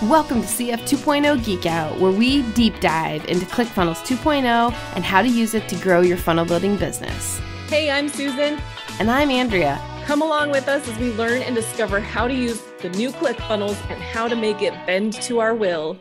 Welcome to CF 2.0 Geek Out, where we deep dive into ClickFunnels 2.0 and how to use it to grow your funnel building business. Hey, I'm Susan. And I'm Andrea. Come along with us as we learn and discover how to use the new ClickFunnels and how to make it bend to our will.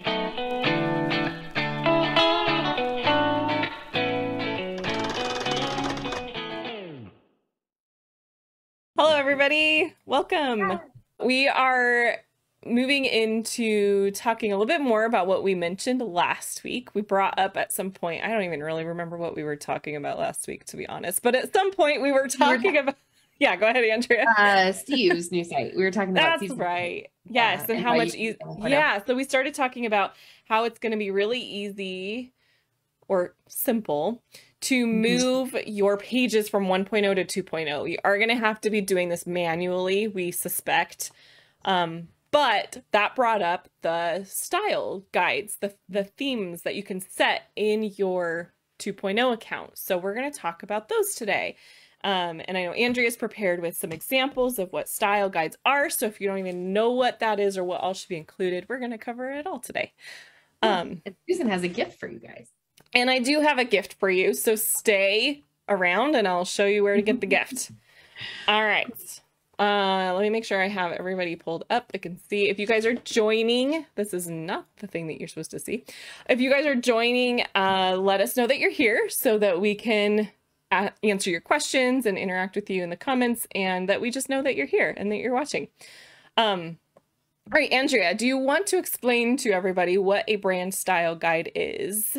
Hello, everybody. Welcome. We are moving into talking a little bit more about what we mentioned last week. We brought up at some point, I don't even really remember what we were talking about last week, to be honest, but at some point we were talking about, yeah, go ahead, Andrea. Steve's new site. We were talking about That's right. Yes. And how much easy. Yeah. So we started talking about how it's going to be really easy or simple to move your pages from 1.0 to 2.0. You are going to have to be doing this manually, we suspect. But that brought up the style guides, the themes that you can set in your 2.0 account. So we're going to talk about those today. And I know Andrea's prepared with some examples of what style guides are. So if you don't even know what that is or what all should be included, we're going to cover it all today. And Susan has a gift for you guys. And I do have a gift for you. So stay around and I'll show you where to get the gift. All right. Let me make sure I have everybody pulled up. I can see if you guys are joining. This is not the thing that you're supposed to see. If you guys are joining, let us know that you're here so that we can answer your questions and interact with you in the comments, and that we just know that you're here and that you're watching. All right, Andrea, do you want to explain to everybody what a brand style guide is?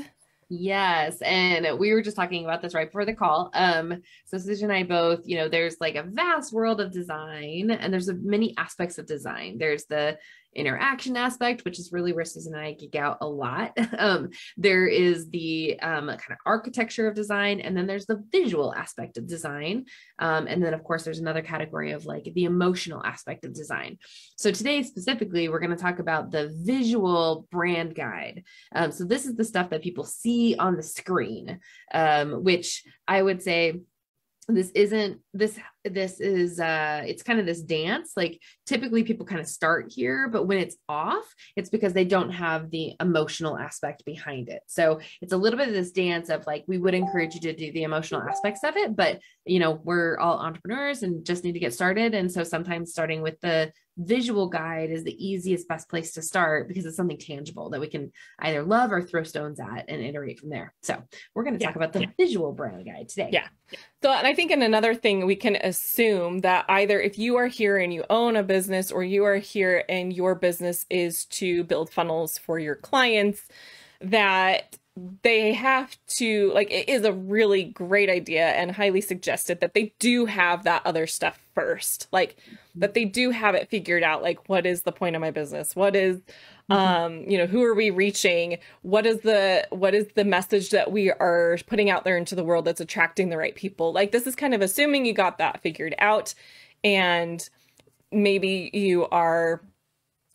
Yes. And we were just talking about this right before the call. So Susan and I both, there's like a vast world of design, and there's many aspects of design. There's the interaction aspect, which is really where Susan and I geek out a lot. There is the kind of architecture of design, and then there's the visual aspect of design. And then of course, there's another category of like the emotional aspect of design. So today specifically, we're going to talk about the visual brand guide. So this is the stuff that people see on the screen, which I would say it's kind of this dance. Like typically people kind of start here, but when it's off, it's because they don't have the emotional aspect behind it. So it's a little bit of this dance of like, we would encourage you to do the emotional aspects of it, but we're all entrepreneurs and just need to get started. And so sometimes starting with the visual guide is the easiest, best place to start because it's something tangible that we can either love or throw stones at and iterate from there. So we're going to talk about the visual brand guide today. Yeah. So, and I think in another thing, we can assume that either if you are here and you own a business, or you are here and your business is to build funnels for your clients, that they have to, like, it is a really great idea and highly suggested that they do have that other stuff first, like that they do have it figured out. Like, what is the point of my business? What is, who are we reaching? What is the message that we are putting out there into the world that's attracting the right people? Like, this is kind of assuming you got that figured out, and maybe you are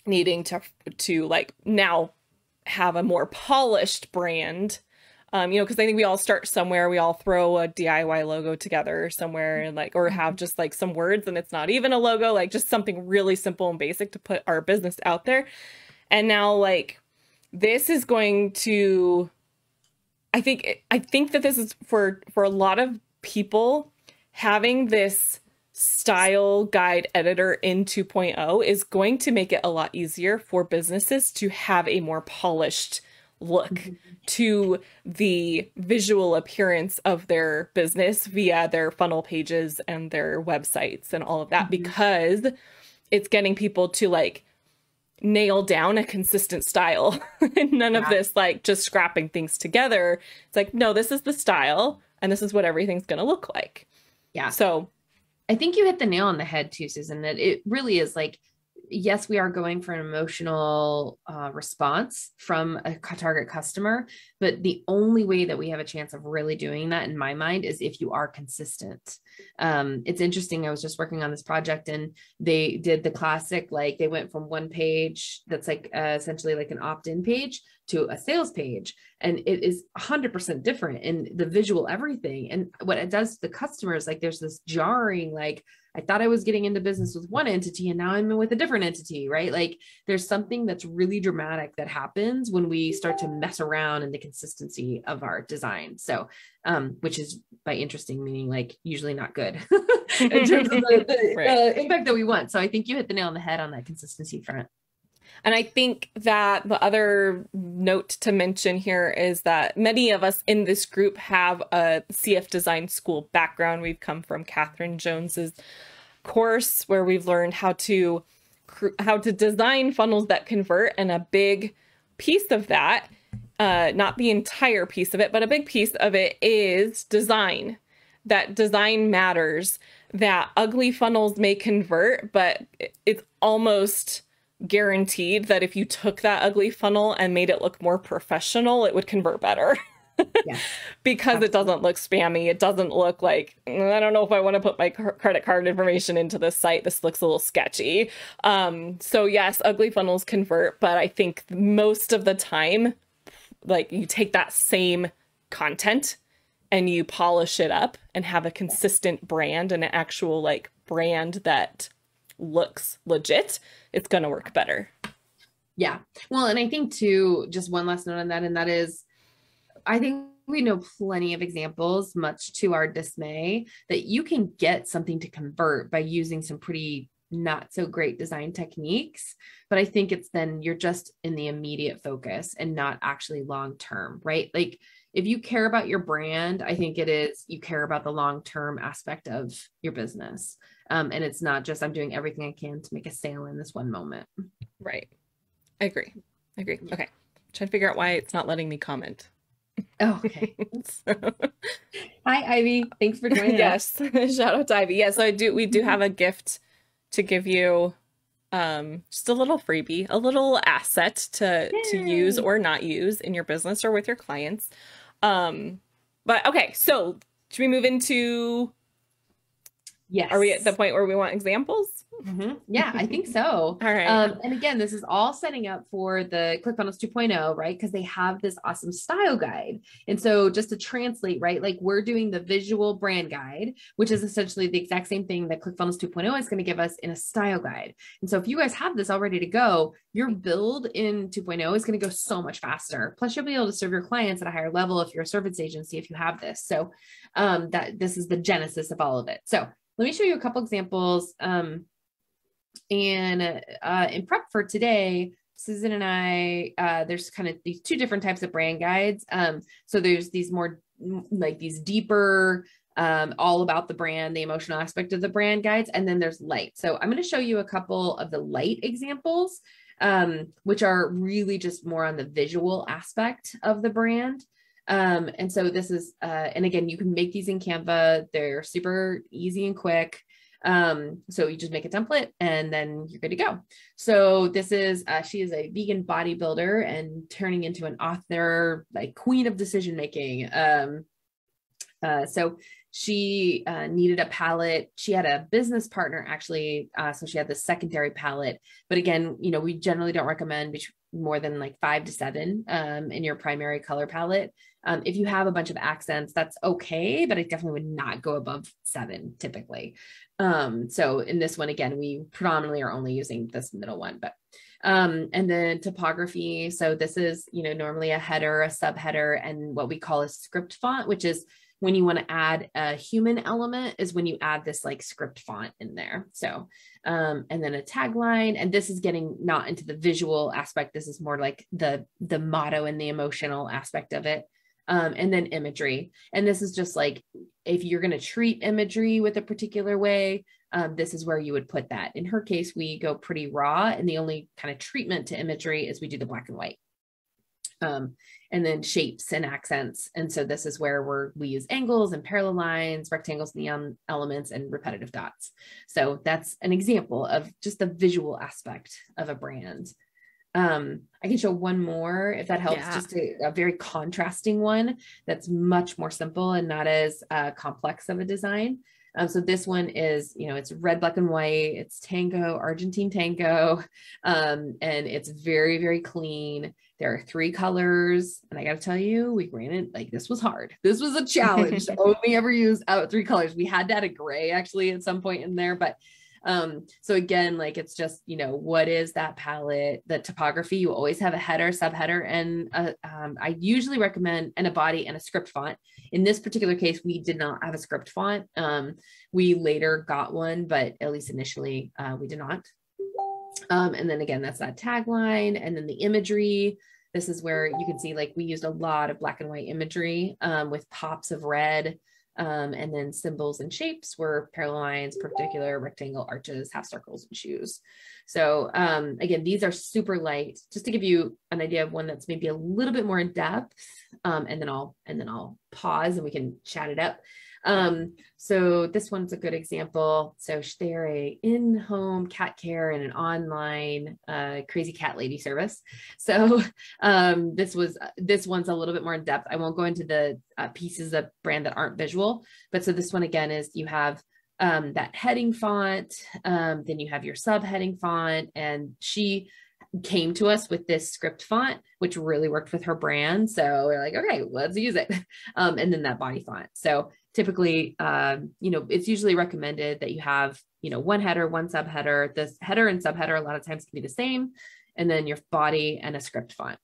needing to like now have a more polished brand, because I think we all start somewhere. We all throw a DIY logo together somewhere and like, or have just like some words and it's not even a logo, like just something really simple and basic to put our business out there. And now like, this is going to, I think that this is for a lot of people, having this style guide editor in 2.0 is going to make it a lot easier for businesses to have a more polished look to the visual appearance of their business via their funnel pages and their websites and all of that, because it's getting people to like nail down a consistent style and none of this like just scrapping things together. It's like, no, this is the style and this is what everything's going to look like. Yeah. So I think you hit the nail on the head too, Susan, that it really is like, yes, we are going for an emotional response from a target customer, but the only way that we have a chance of really doing that, in my mind, is if you are consistent. It's interesting. I was just working on this project and they did the classic, like they went from one page that's like essentially like an opt-in page to a sales page. And it is 100% different in the visual everything. And what it does to the customers, like there's this jarring, like, I thought I was getting into business with one entity and now I'm with a different entity, right? Like there's something that's really dramatic that happens when we start to mess around in the consistency of our design. So, which is by interesting meaning like usually not good in terms of the impact that we want. So I think you hit the nail on the head on that consistency front. And I think that the other note to mention here is that many of us in this group have a CF design school background. We've come from Catherine Jones's course where we've learned how to design funnels that convert. And a big piece of that, not the entire piece of it, but a big piece of it is design. That design matters, that ugly funnels may convert, but it's almost guaranteed that if you took that ugly funnel and made it look more professional, it would convert better. Yeah, because absolutely. It doesn't look spammy. It doesn't look like, I don't know if I want to put my credit card information into this site. This looks a little sketchy. So yes, ugly funnels convert, but I think most of the time, like you take that same content and you polish it up and have a consistent brand and an actual like brand that looks legit, it's going to work better. Yeah. Well, and I think too, just one last note on that, and that is, I think we know plenty of examples, much to our dismay, that you can get something to convert by using some pretty not so great design techniques. But I think it's then you're just in the immediate focus and not actually long-term, right? Like if you care about your brand, I think it is, you care about the long-term aspect of your business. And it's not just, I'm doing everything I can to make a sale in this one moment. Right. I agree. Okay. Trying to figure out why it's not letting me comment. Oh, okay. Hi, Ivy. Thanks for joining us. Yes. Shout out to Ivy. Yes, we do have a gift to give you, just a little freebie, a little asset to use or not use in your business or with your clients. But okay, so should we move into, yes. Are we at the point where we want examples? Mm-hmm. Yeah, I think so. All right. And again, this is all setting up for the ClickFunnels 2.0, right? Because they have this awesome style guide. And so just to translate, right? Like we're doing the visual brand guide, which is essentially the exact same thing that ClickFunnels 2.0 is going to give us in a style guide. And so if you guys have this all ready to go, your build in 2.0 is going to go so much faster. Plus you'll be able to serve your clients at a higher level if you're a service agency, if you have this. So that this is the genesis of all of it. So let me show you a couple examples. And in prep for today, Susan and I, there's kind of these two different types of brand guides. So there's these more like these deeper, all about the brand, the emotional aspect of the brand guides. And then there's light. So I'm going to show you a couple of the light examples, which are really just more on the visual aspect of the brand. And so this is, and again, you can make these in Canva. They're super easy and quick. So you just make a template and then you're good to go. So this is, she is a vegan bodybuilder and turning into an author, like queen of decision making. So she needed a palette. She had a business partner actually. So she had the secondary palette, but again, you know, we generally don't recommend more than like 5 to 7 in your primary color palette. If you have a bunch of accents, that's okay, but I definitely would not go above 7 typically. So in this one, again, we predominantly are only using this middle one, but, and then typography. So this is, you know, normally a header, a subheader, and what we call a script font, which is when you want to add a human element is when you add this like script font in there. So, and then a tagline, and this is getting not into the visual aspect. This is more like the motto and the emotional aspect of it. And then imagery. And this is just like, if you're going to treat imagery with a particular way, this is where you would put that. In her case, we go pretty raw, and the only kind of treatment to imagery is we do the black and white. And then shapes and accents. And so this is where we use angles and parallel lines, rectangles, neon elements, and repetitive dots. So that's an example of just the visual aspect of a brand. I can show one more if that helps. Yeah. Just a very contrasting one that's much more simple and not as complex of a design. So this one is, it's red, black, and white. It's tango, Argentine tango. And it's very, very clean. There are 3 colors. And I got to tell you, we ran it like this was hard. This was a challenge to only ever use out 3 colors. We had to add a gray actually at some point in there, but so again, like it's just, what is that palette, the typography? You always have a header, subheader, and I usually recommend a body and a script font. In this particular case, we did not have a script font. We later got one, but at least initially we did not. And then again, that's that tagline, and then the imagery. This is where you can see like we used a lot of black and white imagery with pops of red. And then symbols and shapes were parallel lines, perpendicular, rectangle, arches, half circles, and shoes. So again, these are super light, just to give you an idea of one that's maybe a little bit more in depth. And then I'll pause and we can chat it up. So this one's a good example. So they're a in-home cat care and an online crazy cat lady service. So this one's a little bit more in depth. I won't go into the pieces of brand that aren't visual, but so this one again is you have that heading font, then you have your subheading font, and she came to us with this script font, which really worked with her brand. So we're like, okay, let's use it. And then that body font. So typically, it's usually recommended that you have, one header, one subheader. This header and subheader a lot of times can be the same. And then your body and a script font,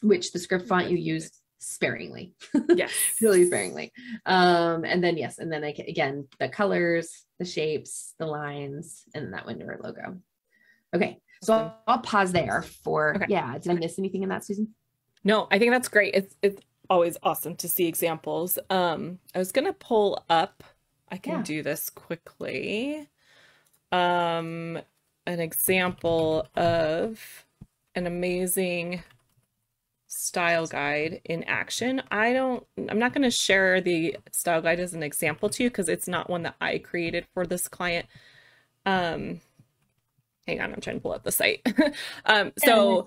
which the script font you use sparingly. Yes. Really sparingly. And then, yes. And then again, the colors, the shapes, the lines, and that window or logo. Okay. So I'll pause there for, did I miss anything in that, Susan? No, I think that's great. It's always awesome to see examples. I was going to pull up, I can do this quickly. An example of an amazing style guide in action. I'm not going to share the style guide as an example to you because it's not one that I created for this client. Hang on, I'm trying to pull up the site. So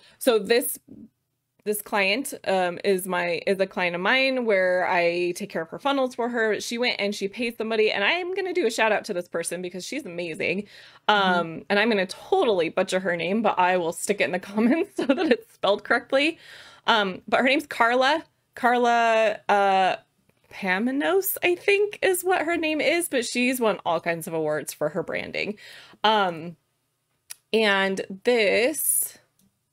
this client is a client of mine where I take care of her funnels for her. She went and she paid somebody, and I'm going to do a shout out to this person because she's amazing. And I'm going to totally butcher her name, but I will stick it in the comments so that it's spelled correctly. But her name's Carla Paminos, I think is what her name is, but she's won all kinds of awards for her branding. And this,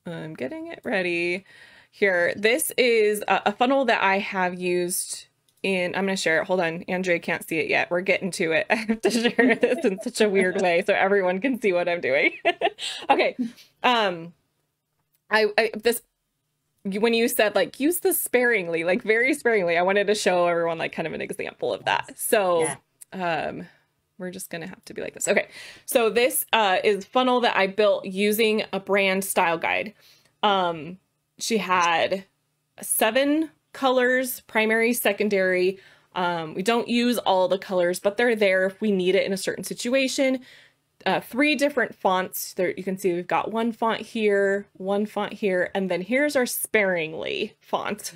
I'm getting it ready here. This is a funnel that I have used I'm going to share it. Hold on. Andrea can't see it yet. We're getting to it. I have to share this in such a weird way so everyone can see what I'm doing. Okay. When you said like, use this sparingly, like very sparingly, I wanted to show everyone like kind of an example of that. So, we're just going to have to be like this. Okay. So this is funnel that I built using a brand style guide. She had 7 colors, primary, secondary. We don't use all the colors, but they're there if we need it in a certain situation. 3 different fonts there. You can see we've got one font here, and then here's our sparingly font.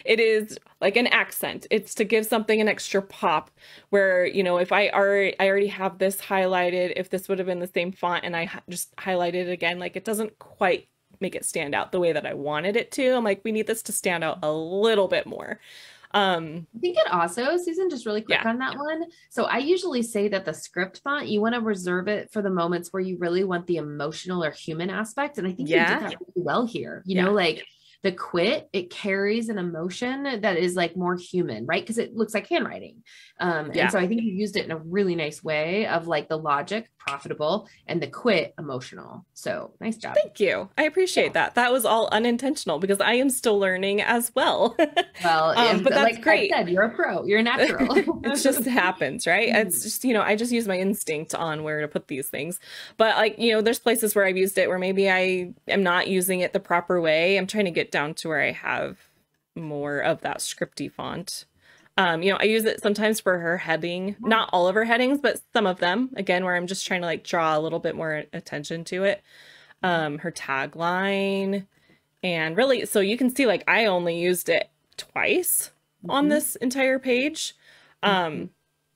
It is like an accent. It's to give something an extra pop where, if I already have this highlighted, if this would have been the same font and I just highlighted it again, like it doesn't quite make it stand out the way that I wanted it to. I'm like, we need this to stand out a little bit more. I think it also, Susan, just really quick on that one. So I usually say that the script font, you want to reserve it for the moments where you really want the emotional or human aspect. And I think you did that really well here, like the quit, it carries an emotion that is like more human, right? Because it looks like handwriting. And so I think you used it in a really nice way of like the logic, profitable, and the quit, emotional. So nice job. Thank you. I appreciate that. That was all unintentional because I am still learning as well. Well, but that's like great. I said, you're a pro, you're a natural. It just happens, right? It's just, I just use my instinct on where to put these things. But like, there's places where I've used it where maybe I am not using it the proper way. I'm trying to get down to where I have more of that scripty font. I use it sometimes for her heading, not all of her headings, but some of them, again, where I'm just trying to like draw a little bit more attention to it. Her tagline, and really, so you can see like I only used it twice on this entire page. And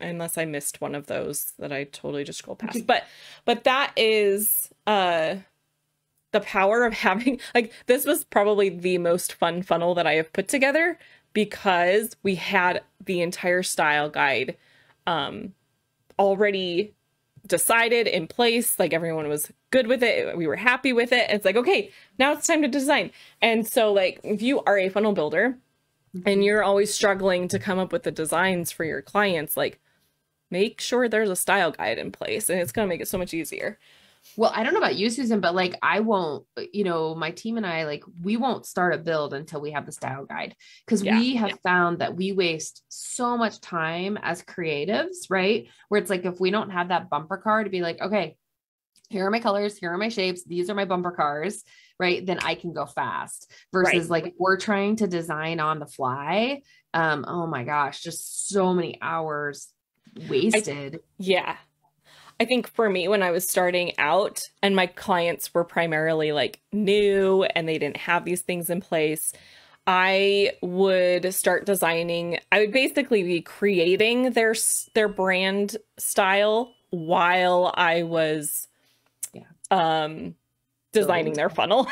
unless I missed one of those that I totally just scrolled past. But that is the power of having, like, this was probably the most fun funnel that I have put together, because we had the entire style guide already decided, in place. Like, everyone was good with it. We were happy with it. It's like, okay, now it's time to design. And so, like, if you are a funnel builder and you're always struggling to come up with the designs for your clients, like, make sure there's a style guide in place, and it's going to make it so much easier. Well, I don't know about you, Susan, but like, I won't, my team and I, like, we won't start a build until we have the style guide, because we have found that we waste so much time as creatives, right? Where it's like, if we don't have that bumper car to be like, okay, here are my colors, here are my shapes, these are my bumper cars, right? Then I can go fast, versus like, if we're trying to design on the fly. Oh my gosh, just so many hours wasted. I think for me, when I was starting out and my clients were primarily like new and they didn't have these things in place, I would start designing. I would basically be creating their brand style while I was designing their funnel.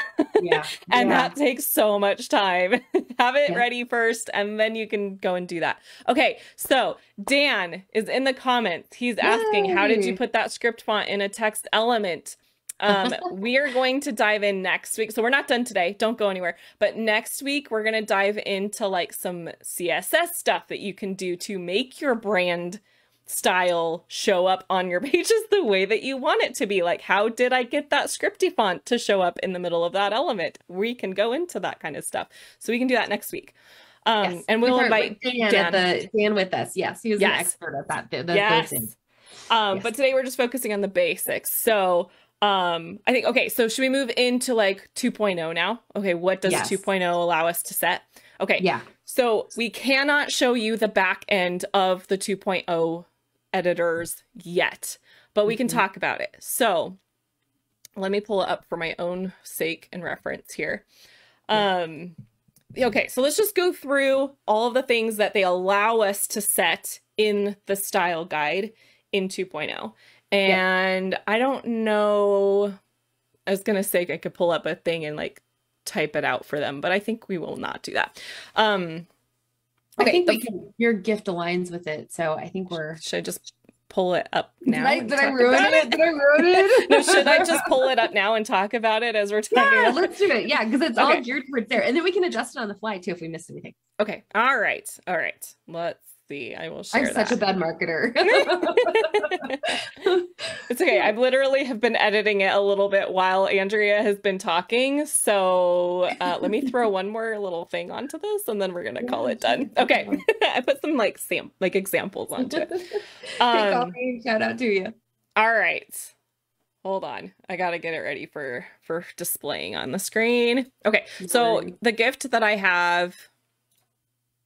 And that takes so much time. Have it ready first, and then you can go and do that. Okay, so Dan is in the comments. He's asking, how did you put that script font in a text element? We are going to dive in next week. So we're not done today. Don't go anywhere. But next week, we're going to dive into like some CSS stuff that you can do to make your brand style show up on your pages the way that you want it to be. Like, how did I get that scripty font to show up in the middle of that element? We can go into that kind of stuff. So we can do that next week. And we'll invite Dan with us. Yes, he was an expert at that. But today we're just focusing on the basics. So I think, okay, so should we move into like 2.0 now? Okay, what does 2.0 allow us to set? Okay, so we cannot show you the back end of the 2.0 editors yet, but we can talk about it. So let me pull it up for my own sake and reference here. Okay, so let's just go through all of the things that they allow us to set in the style guide in 2.0. And I don't know, I was going to say I could pull up a thing and like type it out for them, but I think we will not do that. Okay, I think your gift aligns with it, so I think should I just pull it up now? Did I ruin it? Did I ruin it? No, should I just pull it up now and talk about it as we're talking about it? Let's do it. Yeah, because it's all geared towards there. And then we can adjust it on the fly too if we missed anything. Okay. All right. Let's see. I will share I'm such a bad marketer. It's okay. I literally have been editing it a little bit while Andrea has been talking. So let me throw one more little thing onto this, and then we're going to call it done. Okay. I put some like examples onto it. Shout out to you. All right. Hold on. I got to get it ready for displaying on the screen. Okay. So the gift that I have,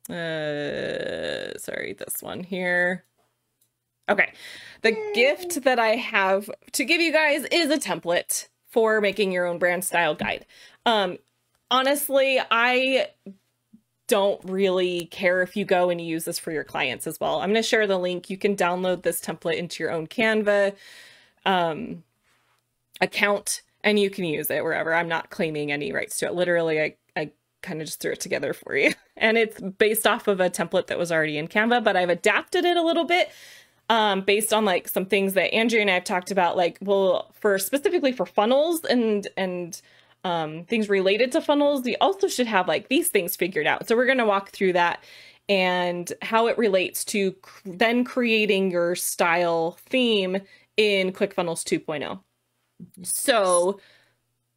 sorry, this one here. Okay. The gift that I have to give you guys is a template for making your own brand style guide. Honestly, I don't really care if you go and use this for your clients as well. I'm going to share the link. You can download this template into your own Canva account, and you can use it wherever. I'm not claiming any rights to it. Literally, I kind of just threw it together for you. And it's based off of a template that was already in Canva, but I've adapted it a little bit based on like some things that Andrea and I have talked about, like, well, specifically for funnels and things related to funnels, we also should have like these things figured out. So we're going to walk through that and how it relates to then creating your style theme in ClickFunnels 2.0. So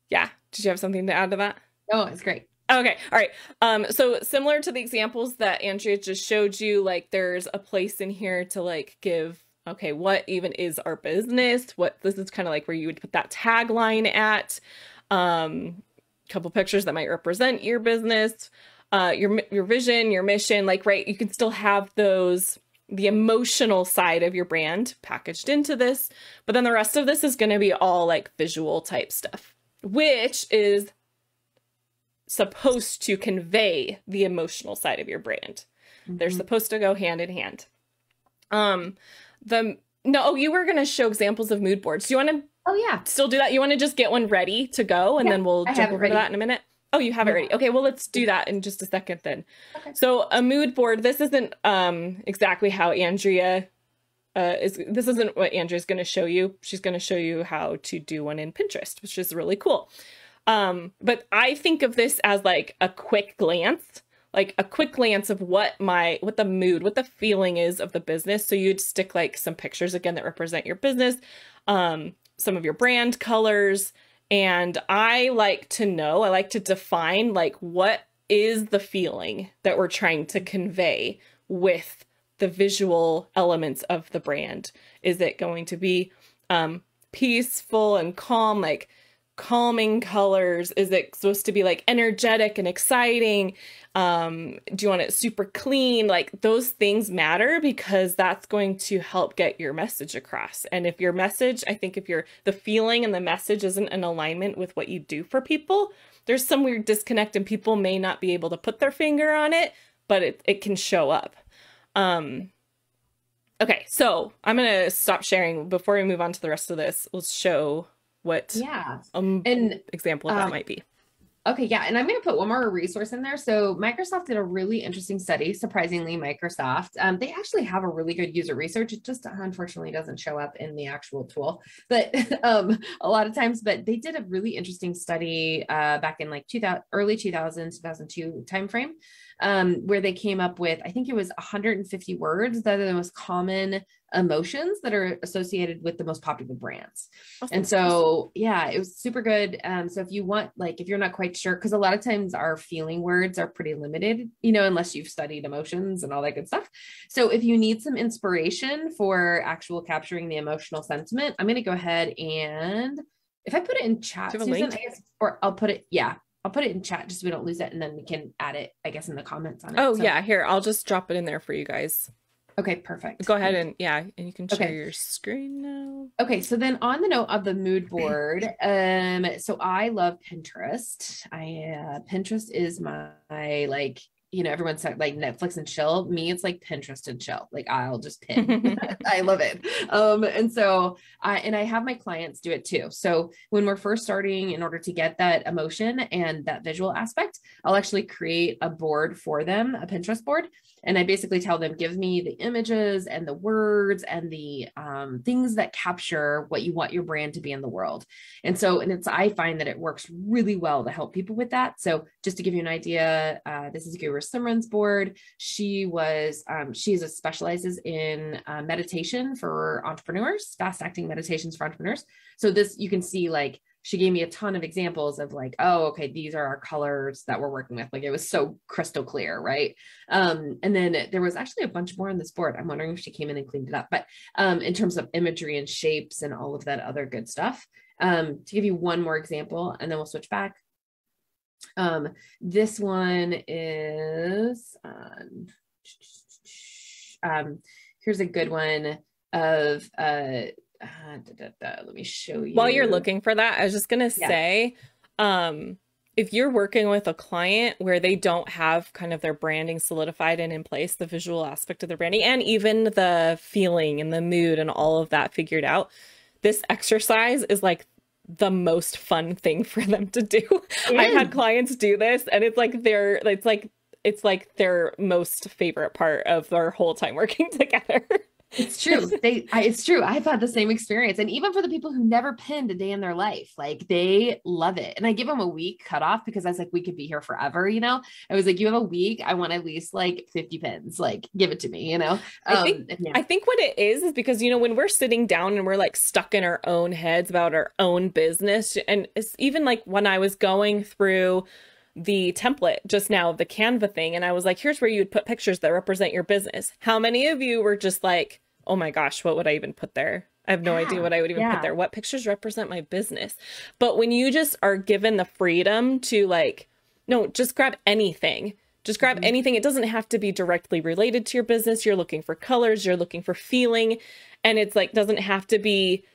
yeah, did you have something to add to that? Oh, it's great. Okay. All right. So similar to the examples that Andrea just showed you, like there's a place in here to like give, okay, what even is our business? This is kind of like where you would put that tagline at, couple pictures that might represent your business, your vision, your mission, like, right. You can still have the emotional side of your brand packaged into this, but then the rest of this is going to be all like visual type stuff, which is supposed to convey the emotional side of your brand. They're supposed to go hand in hand. Um, no, you were going to show examples of mood boards. Do you want to Oh yeah. still do that? You want to just get one ready to go and Yeah, then we'll I jump have it over to that ready. in a minute? Oh, you have it Yeah. ready. Okay, well, let's do that in just a second then. Okay. So a mood board, this isn't exactly how Andrea this isn't what Andrea's going to show you. She's going to show you how to do one in Pinterest, which is really cool. But I think of this as like a quick glance, of what the mood, what the feeling is of the business. So you'd stick like some pictures again that represent your business, some of your brand colors. And I like to define like what is the feeling that we're trying to convey with the visual elements of the brand. Is it going to be peaceful and calm, like calming colors? Is it supposed to be like energetic and exciting? Do you want it super clean? Like those things matter because that's going to help get your message across. And if your message, I think if the feeling and the message isn't in alignment with what you do for people, there's some weird disconnect and people may not be able to put their finger on it, but it can show up. Okay, so I'm going to stop sharing before we move on to the rest of this. Let's show what an example of that might be. Okay, yeah, and I'm going to put one more resource in there. So Microsoft did a really interesting study. Surprisingly, Microsoft, they actually have a really good user research. It just unfortunately doesn't show up in the actual tool, but a lot of times. But they did a really interesting study back in like early 2000, 2002 timeframe, where they came up with, I think it was 150 words that are the most common emotions that are associated with the most popular brands. Awesome. And so, yeah, it was super good. So if you want, like, if you're not quite sure, because a lot of times our feeling words are pretty limited, unless you've studied emotions and all that good stuff. So if you need some inspiration for actual capturing the emotional sentiment, I'm going to go ahead and if I put it in chat, Susan, I guess, or I'll put it in chat just so we don't lose it. And then we can add it, I guess, in the comments on it. Oh, so, yeah. Here, I'll just drop it in there for you guys. Okay, perfect. Go ahead and and you can share your screen now. Okay, so then on the note of the mood board, so I love Pinterest. Pinterest is my like, everyone's like Netflix and chill. Me, it's like Pinterest and chill. Like I'll just pin. I love it. And so I have my clients do it too. So when we're first starting, in order to get that emotion and that visual aspect, I'll actually create a board for them, a Pinterest board. And I basically tell them, give me the images and the words and the things that capture what you want your brand to be in the world. And I find that it works really well to help people with that. So just to give you an idea, this is Guru Simran's board. She specializes in meditation for entrepreneurs, fast acting meditations for entrepreneurs. So this, you can see like, she gave me a ton of examples of like, oh, okay, these are our colors that we're working with. Like it was so crystal clear, right? And then there was actually a bunch more on this board. I'm wondering if she came in and cleaned it up. But in terms of imagery and shapes and all of that other good stuff, to give you one more example, and then we'll switch back. This one is, here's a good one of, let me show you. While you're looking for that, I was just gonna say, if you're working with a client where they don't have kind of their branding solidified and in place, the visual aspect of their branding, and even the feeling and the mood and all of that figured out, this exercise is like the most fun thing for them to do. I've had clients do this, and it's like their most favorite part of their whole time working together. It's true. It's true. I've had the same experience. And even for the people who never pinned a day in their life, like they love it. And I give them a week cutoff because I was like, we could be here forever. I was like, you have a week. I want at least like 50 pins, like give it to me, I think what it is because, when we're sitting down and we're like stuck in our own heads about our own business. And it's even like when I was going through the template just now of the Canva thing. And I was like, here's where you would put pictures that represent your business. How many of you were just like, oh my gosh, what would I even put there? I have no idea what I would even put there. What pictures represent my business? But when you just are given the freedom to like, no, just grab anything. Just grab anything. It doesn't have to be directly related to your business. You're looking for colors. You're looking for feeling. And it's like, doesn't have to be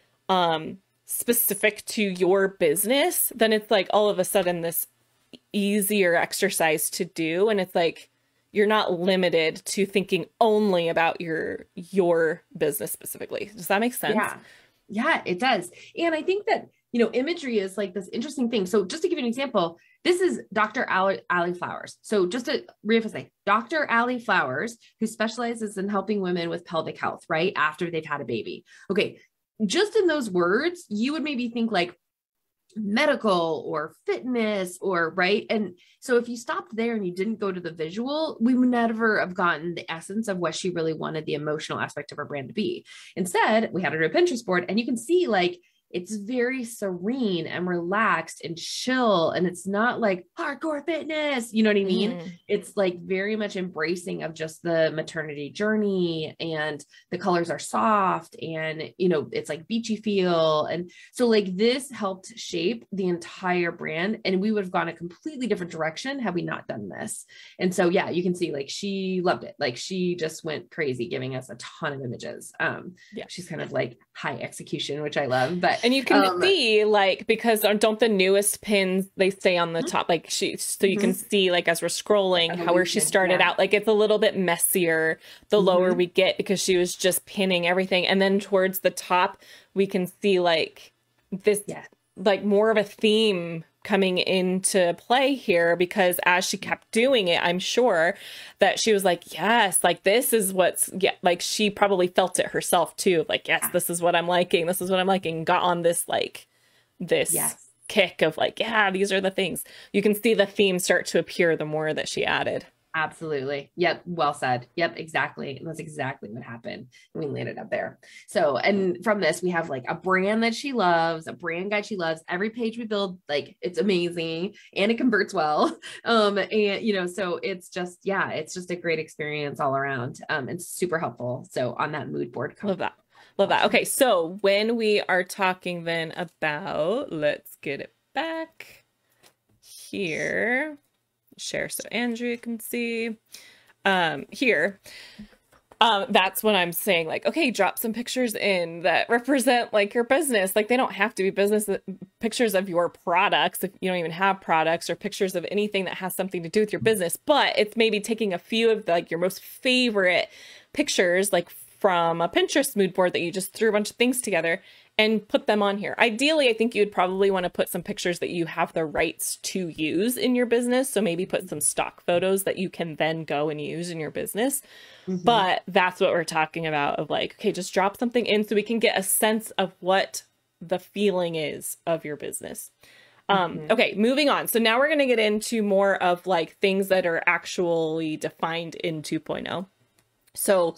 specific to your business. Then it's like all of a sudden this easier exercise to do. And it's like, you're not limited to thinking only about your business specifically. Does that make sense? Yeah. Yeah, it does. And I think that, imagery is like this interesting thing. So just to give you an example, this is Dr. Allie Flowers. So just to reemphasize, Dr. Allie Flowers, who specializes in helping women with pelvic health, right? After they've had a baby. Okay. Just in those words, you would maybe think like medical or fitness or right. And so if you stopped there and you didn't go to the visual, we would never have gotten the essence of what she really wanted the emotional aspect of her brand to be. Instead, we had her do a Pinterest board, and you can see like it's very serene and relaxed and chill. And it's not like hardcore fitness. You know what I mean? Mm. It's like very much embracing of just the maternity journey, and the colors are soft, and, it's like beachy feel. And so like this helped shape the entire brand, and we would have gone a completely different direction had we not done this. And so, yeah, you can see like she loved it. Like she just went crazy giving us a ton of images. She's kind of like high execution, which I love, but and you can see like, because don't the newest pins, they stay on the top, like so you can see like as we're scrolling how where she started out, like it's a little bit messier the lower we get, because she was just pinning everything. And then towards the top, we can see like this, like more of a theme coming into play here, because as she kept doing it, I'm sure that she was like, yes, like this is like she probably felt it herself too. Like, yes, this is what I'm liking. This is what I'm liking. Got on this, like this kick of like, yeah, these are the things. You can see the theme start to appear the more that she added. Absolutely. Yep. Well said. Yep. Exactly. And that's exactly what happened. And we landed up there. So, and from this, we have like a brand that she loves, a brand guide she loves. Every page we build, like it's amazing and it converts well. And so it's just, it's just a great experience all around. And super helpful. So on that mood board. Love that. Love that. Okay. So when we are talking then about, let's get it back here. Share so Andrea can see here. That's when I'm saying like, okay, drop some pictures in that represent like your business. Like they don't have to be business pictures of your products if you don't even have products, or pictures of anything that has something to do with your business, but it's maybe taking a few of like your most favorite pictures, like from a Pinterest mood board that you just threw a bunch of things together and put them on here. Ideally, I think you would probably want to put some pictures that you have the rights to use in your business. So maybe put some stock photos that you can then go and use in your business. But that's what we're talking about, of like, okay, just drop something in so we can get a sense of what the feeling is of your business. Okay, moving on. So now we're going to get into more of like things that are actually defined in 2.0. So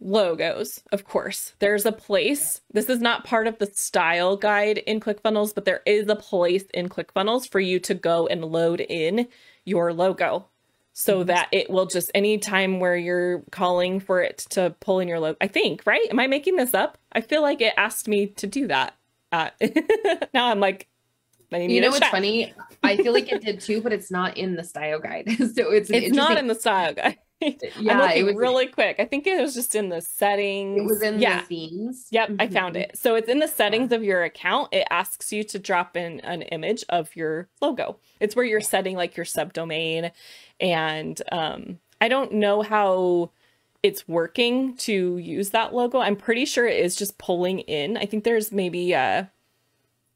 logos, of course, there's a place. This is not part of the style guide in ClickFunnels, but there is a place in ClickFunnels for you to go and load in your logo, so that it will just, anytime where you're calling for it to pull in your logo, I think, right? Am I making this up? I feel like it asked me to do that. Now I'm like, what's funny? I feel like it did too, but it's not in the style guide. So it's not in the style guide. Yeah, it was really quick. I think it was just in the settings. It was in the themes. Yep, I found it. So it's in the settings of your account. It asks you to drop in an image of your logo. It's where you're setting like your subdomain. And I don't know how it's working to use that logo. I'm pretty sure it is just pulling in. I think there's maybe there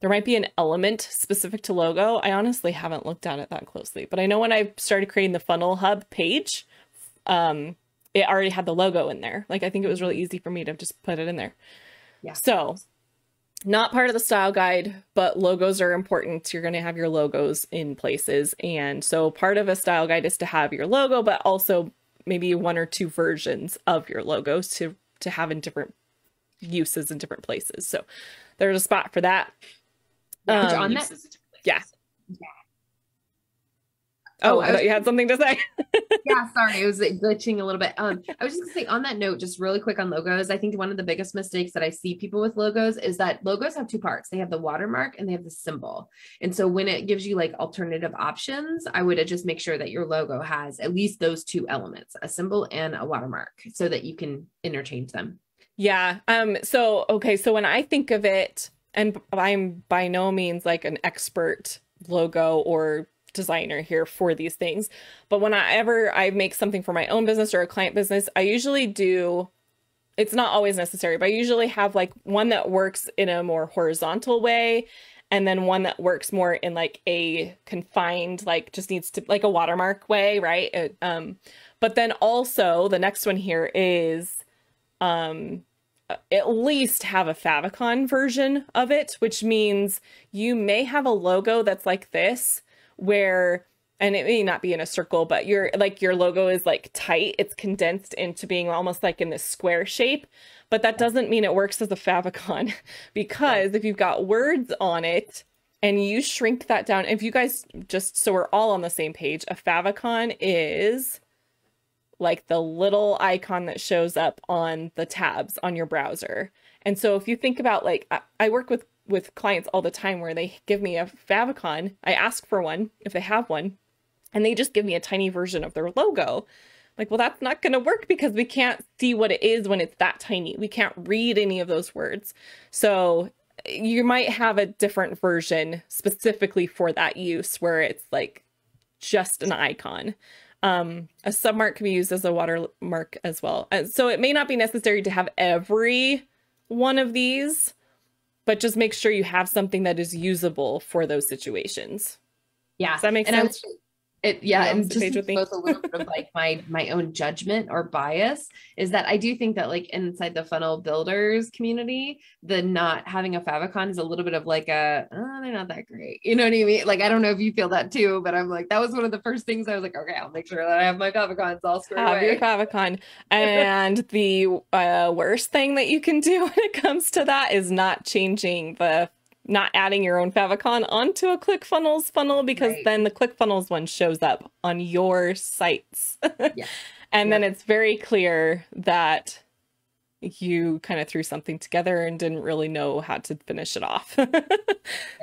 might be an element specific to logo. I honestly haven't looked at it that closely, but I know when I started creating the Funnel Hub page, it already had the logo in there. Like, I think it was really easy for me to just put it in there. Yeah. So not part of the style guide, but logos are important. You're going to have your logos in places. And so part of a style guide is to have your logo, but also maybe one or two versions of your logos to have in different uses in different places. So there's a spot for that. On that, yeah. Oh, I thought you had something to say. Yeah, sorry. It was glitching a little bit. I was just gonna say on that note, just really quick on logos. I think one of the biggest mistakes that I see people with logos is that logos have two parts. They have the watermark and they have the symbol. And so when it gives you like alternative options, I would just make sure that your logo has at least those two elements, a symbol and a watermark, so that you can interchange them. Yeah. So when I think of it, and I'm by no means like an expert logo or designer here for these things. But whenever I make something for my own business or a client business, I usually do, it's not always necessary, but I usually have like one that works in a more horizontal way, and then one that works more in like a confined, like just needs to like a watermark way, right? But then also the next one here is at least have a favicon version of it, which means you may have a logo that's like this, where, and it may not be in a circle, but your logo is like tight. It's condensed into being almost like in this square shape, but that doesn't mean it works as a favicon, because if you've got words on it and you shrink that down, if you guys, just so we're all on the same page, a favicon is like the little icon that shows up on the tabs on your browser. And so if you think about, like, I work with clients all the time where they give me a favicon, I ask for one if they have one, and they just give me a tiny version of their logo. Like, well, that's not going to work because we can't see what it is when it's that tiny. We can't read any of those words. So you might have a different version specifically for that use, where it's like just an icon. A submark can be used as a watermark as well. And so it may not be necessary to have every one of these, but just make sure you have something that is usable for those situations. Yeah. Does that make sense? And just both a little bit of like my own judgment or bias is that I do think that like inside the funnel builders community, the not having a favicon is a little bit of like they're not that great. You know what I mean? Like, I don't know if you feel that too, but I'm like, that was one of the first things I was like, okay, I'll make sure that I have my favicons all squared away. Have your favicon. And the worst thing that you can do when it comes to that is not adding your own favicon onto a ClickFunnels funnel, because then the ClickFunnels one shows up on your sites. And then it's very clear that you kind of threw something together and didn't really know how to finish it off.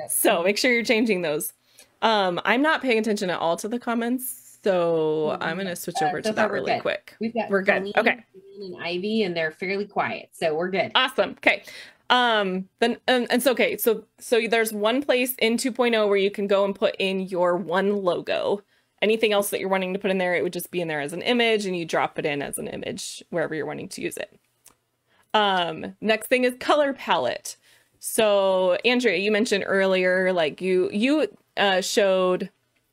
So make sure you're changing those. I'm not paying attention at all to the comments, so I'm going to switch over to that really quick. We're good. Okay. And Ivy, and they're fairly quiet, so we're good. Awesome. Okay. So there's one place in 2.0 where you can go and put in your one logo. Anything else that you're wanting to put in there, it would just be in there as an image, and you drop it in as an image wherever you're wanting to use it. Next thing is color palette. So Andrea, you mentioned earlier, like you showed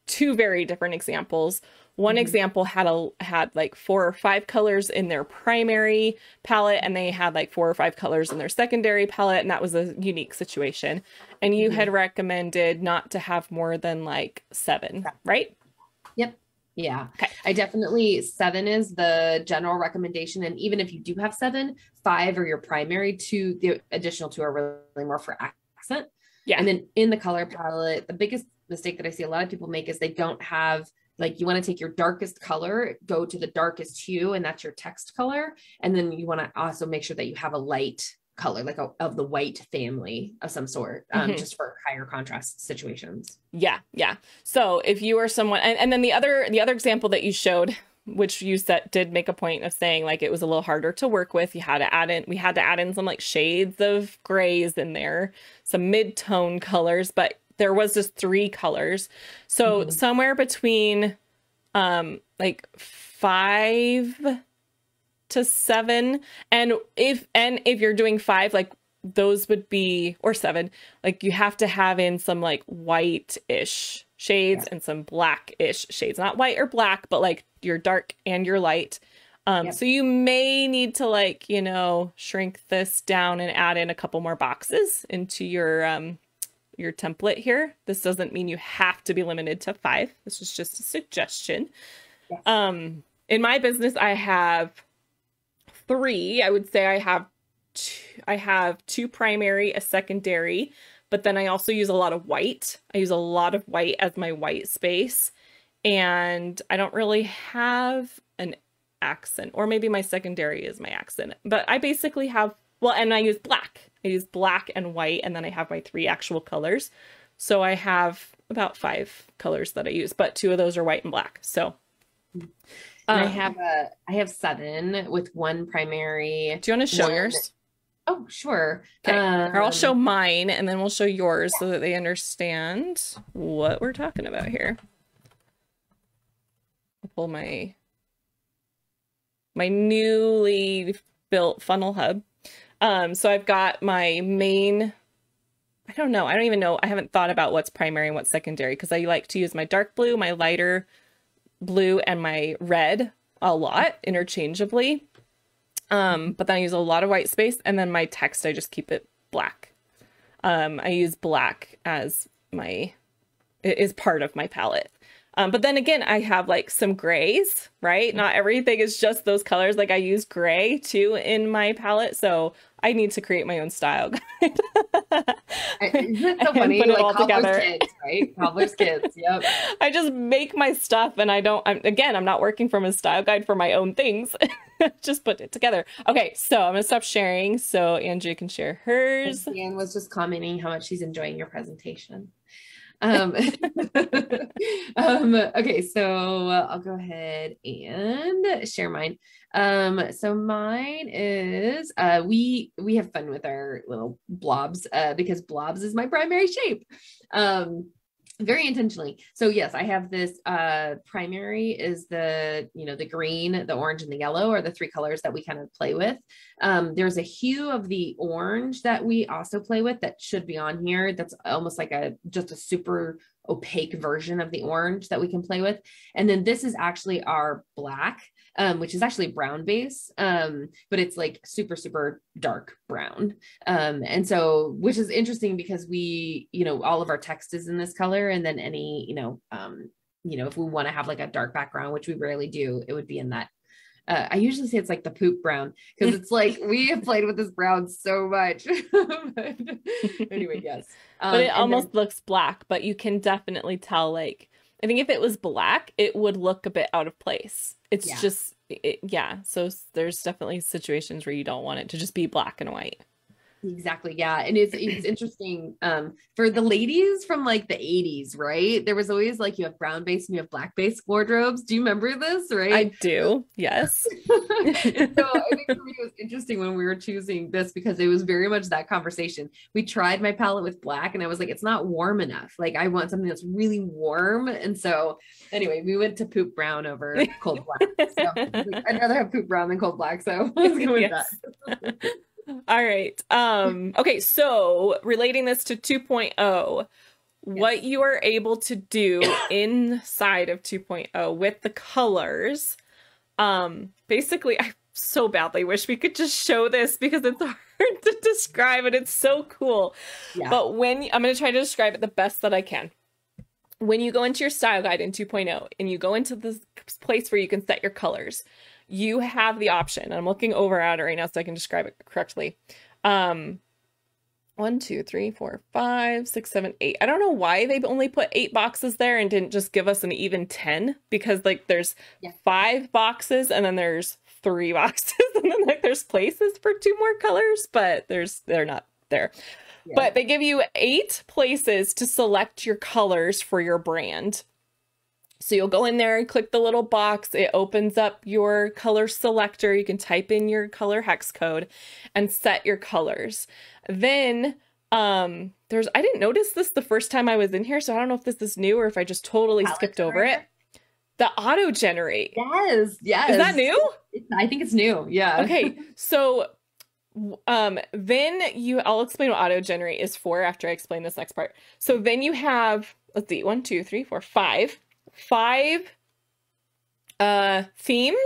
two very different examples. One example had like 4 or 5 colors in their primary palette, and they had like 4 or 5 colors in their secondary palette, and that was a unique situation. And you had recommended not to have more than like 7, right? Yep. Yeah. Okay. I definitely, 7 is the general recommendation. And even if you do have 7, 5 are your primary, 2, the additional 2 are really more for accent. Yeah. And then in the color palette, the biggest mistake that I see a lot of people make is they don't have, like, you want to take your darkest color, go to the darkest hue, and that's your text color. And then you want to also make sure that you have a light color, like of the white family of some sort, just for higher contrast situations. Yeah. Yeah. So if you are someone, and then the other example that you showed, which you did make a point of saying, like, it was a little harder to work with. We had to add in some like shades of grays in there, some mid-tone colors, but there was just 3 colors. So somewhere between like 5 to 7. And if you're doing 5, like those would be, or 7, like you have to have in some like white-ish shades and some black-ish shades, not white or black, but like your dark and your light. So you may need to, like, shrink this down and add in a couple more boxes into your template here. This doesn't mean you have to be limited to 5. This is just a suggestion. Yes. In my business, I have 3. I would say I have 2 primary, a secondary, but then I also use a lot of white. I use a lot of white as my white space, and I don't really have an accent, or maybe my secondary is my accent, but I basically have, and I use black. I use black and white, and then I have my 3 actual colors. So I have about 5 colors that I use, but 2 of those are white and black. So I have 7 with 1 primary. Do you want to show yours? Oh, sure. Okay. Or I'll show mine, and then we'll show yours so that they understand what we're talking about here. pull my newly built funnel hub. So I've got my main, I don't even know. I haven't thought about what's primary and what's secondary because I like to use my dark blue, my lighter blue, and my red a lot interchangeably. But then I use a lot of white space, and then my text, I just keep it black. I use black as it is part of my palette. But then again, I have like some grays, right? Not everything is just those colors. Like I use gray too in my palette. So I need to create my own style guide. Isn't it so funny? Put it like all cobbler's together. kids, right? Cobbler's kids. Yep. I just make my stuff and I'm not working from a style guide for my own things. Just put it together. Okay, so I'm gonna stop sharing so Andrea can share hers. Anne was just commenting how much she's enjoying your presentation. Okay, so I'll go ahead and share mine. So mine is, we have fun with our little blobs, because blobs is my primary shape. Very intentionally. So yes, I have this, primary is the green, the orange, and the yellow are the three colors that we kind of play with. There's a hue of the orange that we also play with that should be on here. That's almost like just a super opaque version of the orange that we can play with. And then this is actually our black, which is actually brown base, but it's like super, super dark brown. And so, which is interesting because we, all of our text is in this color, and then any, if we want to have like a dark background, which we rarely do, it would be in that. I usually say it's like the poop brown because it's like we have played with this brown so much. But anyway, yes. But it almost looks black, but you can definitely tell, like, I think if it was black, it would look a bit out of place. It's just, so there's definitely situations where you don't want it to just be black and white. Exactly. Yeah. And it's interesting, for the ladies from like the 80s, right? There was always like, you have brown base and you have black base wardrobes. Do you remember this? Right. I do. Yes. So I think for me, it was interesting when we were choosing this because it was very much that conversation. We tried my palette with black and I was like, it's not warm enough. Like I want something that's really warm. And so anyway, we went to poop brown over cold black. So I'd rather have poop brown than cold black. So let's go with that. All right. Okay. So relating this to 2.0, what you are able to do inside of 2.0 with the colors, basically, I so badly wish we could just show this because it's hard to describe and it's so cool. Yeah. But I'm going to try to describe it the best that I can. When you go into your style guide in 2.0 and you go into this place where you can set your colors, you have the option. I'm looking over at it right now so I can describe it correctly. 1, 2, 3, 4, 5, 6, 7, 8. I don't know why they've only put 8 boxes there and didn't just give us an even 10, because like there's 5 boxes and then there's 3 boxes and then like there's places for 2 more colors, but they're not there. Yeah. But they give you 8 places to select your colors for your brand. So you'll go in there and click the little box. It opens up your color selector. You can type in your color hex code and set your colors. Then I didn't notice this the first time I was in here, so I don't know if this is new or if I just totally skipped over it. The auto generate. Yes. Is that new? I think it's new. Yeah. Okay. So then I'll explain what auto generate is for after I explain this next part. So then you have, let's see, 1, 2, 3, 4, 5 themes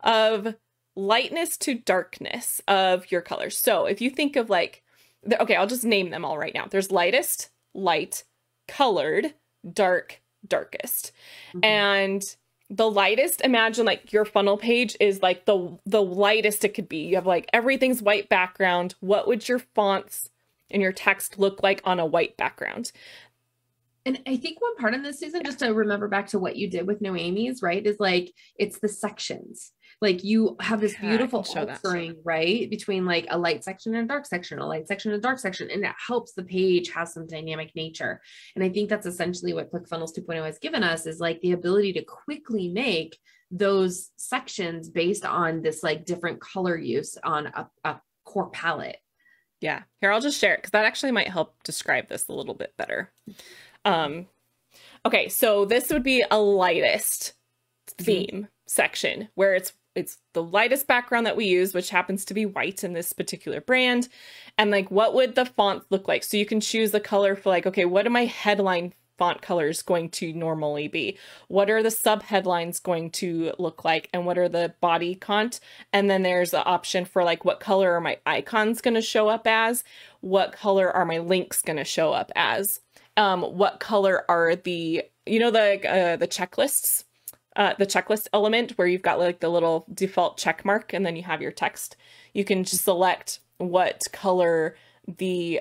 of lightness to darkness of your colors. So if you think of like, okay, I'll just name them all right now. There's lightest, light, colored, dark, darkest. Mm-hmm. And the lightest, imagine like your funnel page is like the lightest it could be. You have like everything's white background. What would your fonts and your text look like on a white background? And I think one part of this, Susan, just to remember back to what you did with Noemi's, right, is like, it's the sections. Like you have this beautiful altering, right, between like a light section and a dark section, a light section and a dark section, and it helps the page have some dynamic nature. And I think that's essentially what ClickFunnels 2.0 has given us, is like the ability to quickly make those sections based on this like different color use on a core palette. Yeah. Here, I'll just share it because that actually might help describe this a little bit better. Okay, so this would be a lightest theme section where it's the lightest background that we use, which happens to be white in this particular brand. And like, what would the fonts look like? So you can choose the color for like, okay, what are my headline font colors going to normally be? What are the sub headlines going to look like? And what are the body font? And then there's the option for like, what color are my icons going to show up as? What color are my links going to show up as? What color are the, the checklists? The checklist element where you've got like the little default check mark and then you have your text. You can just select what color the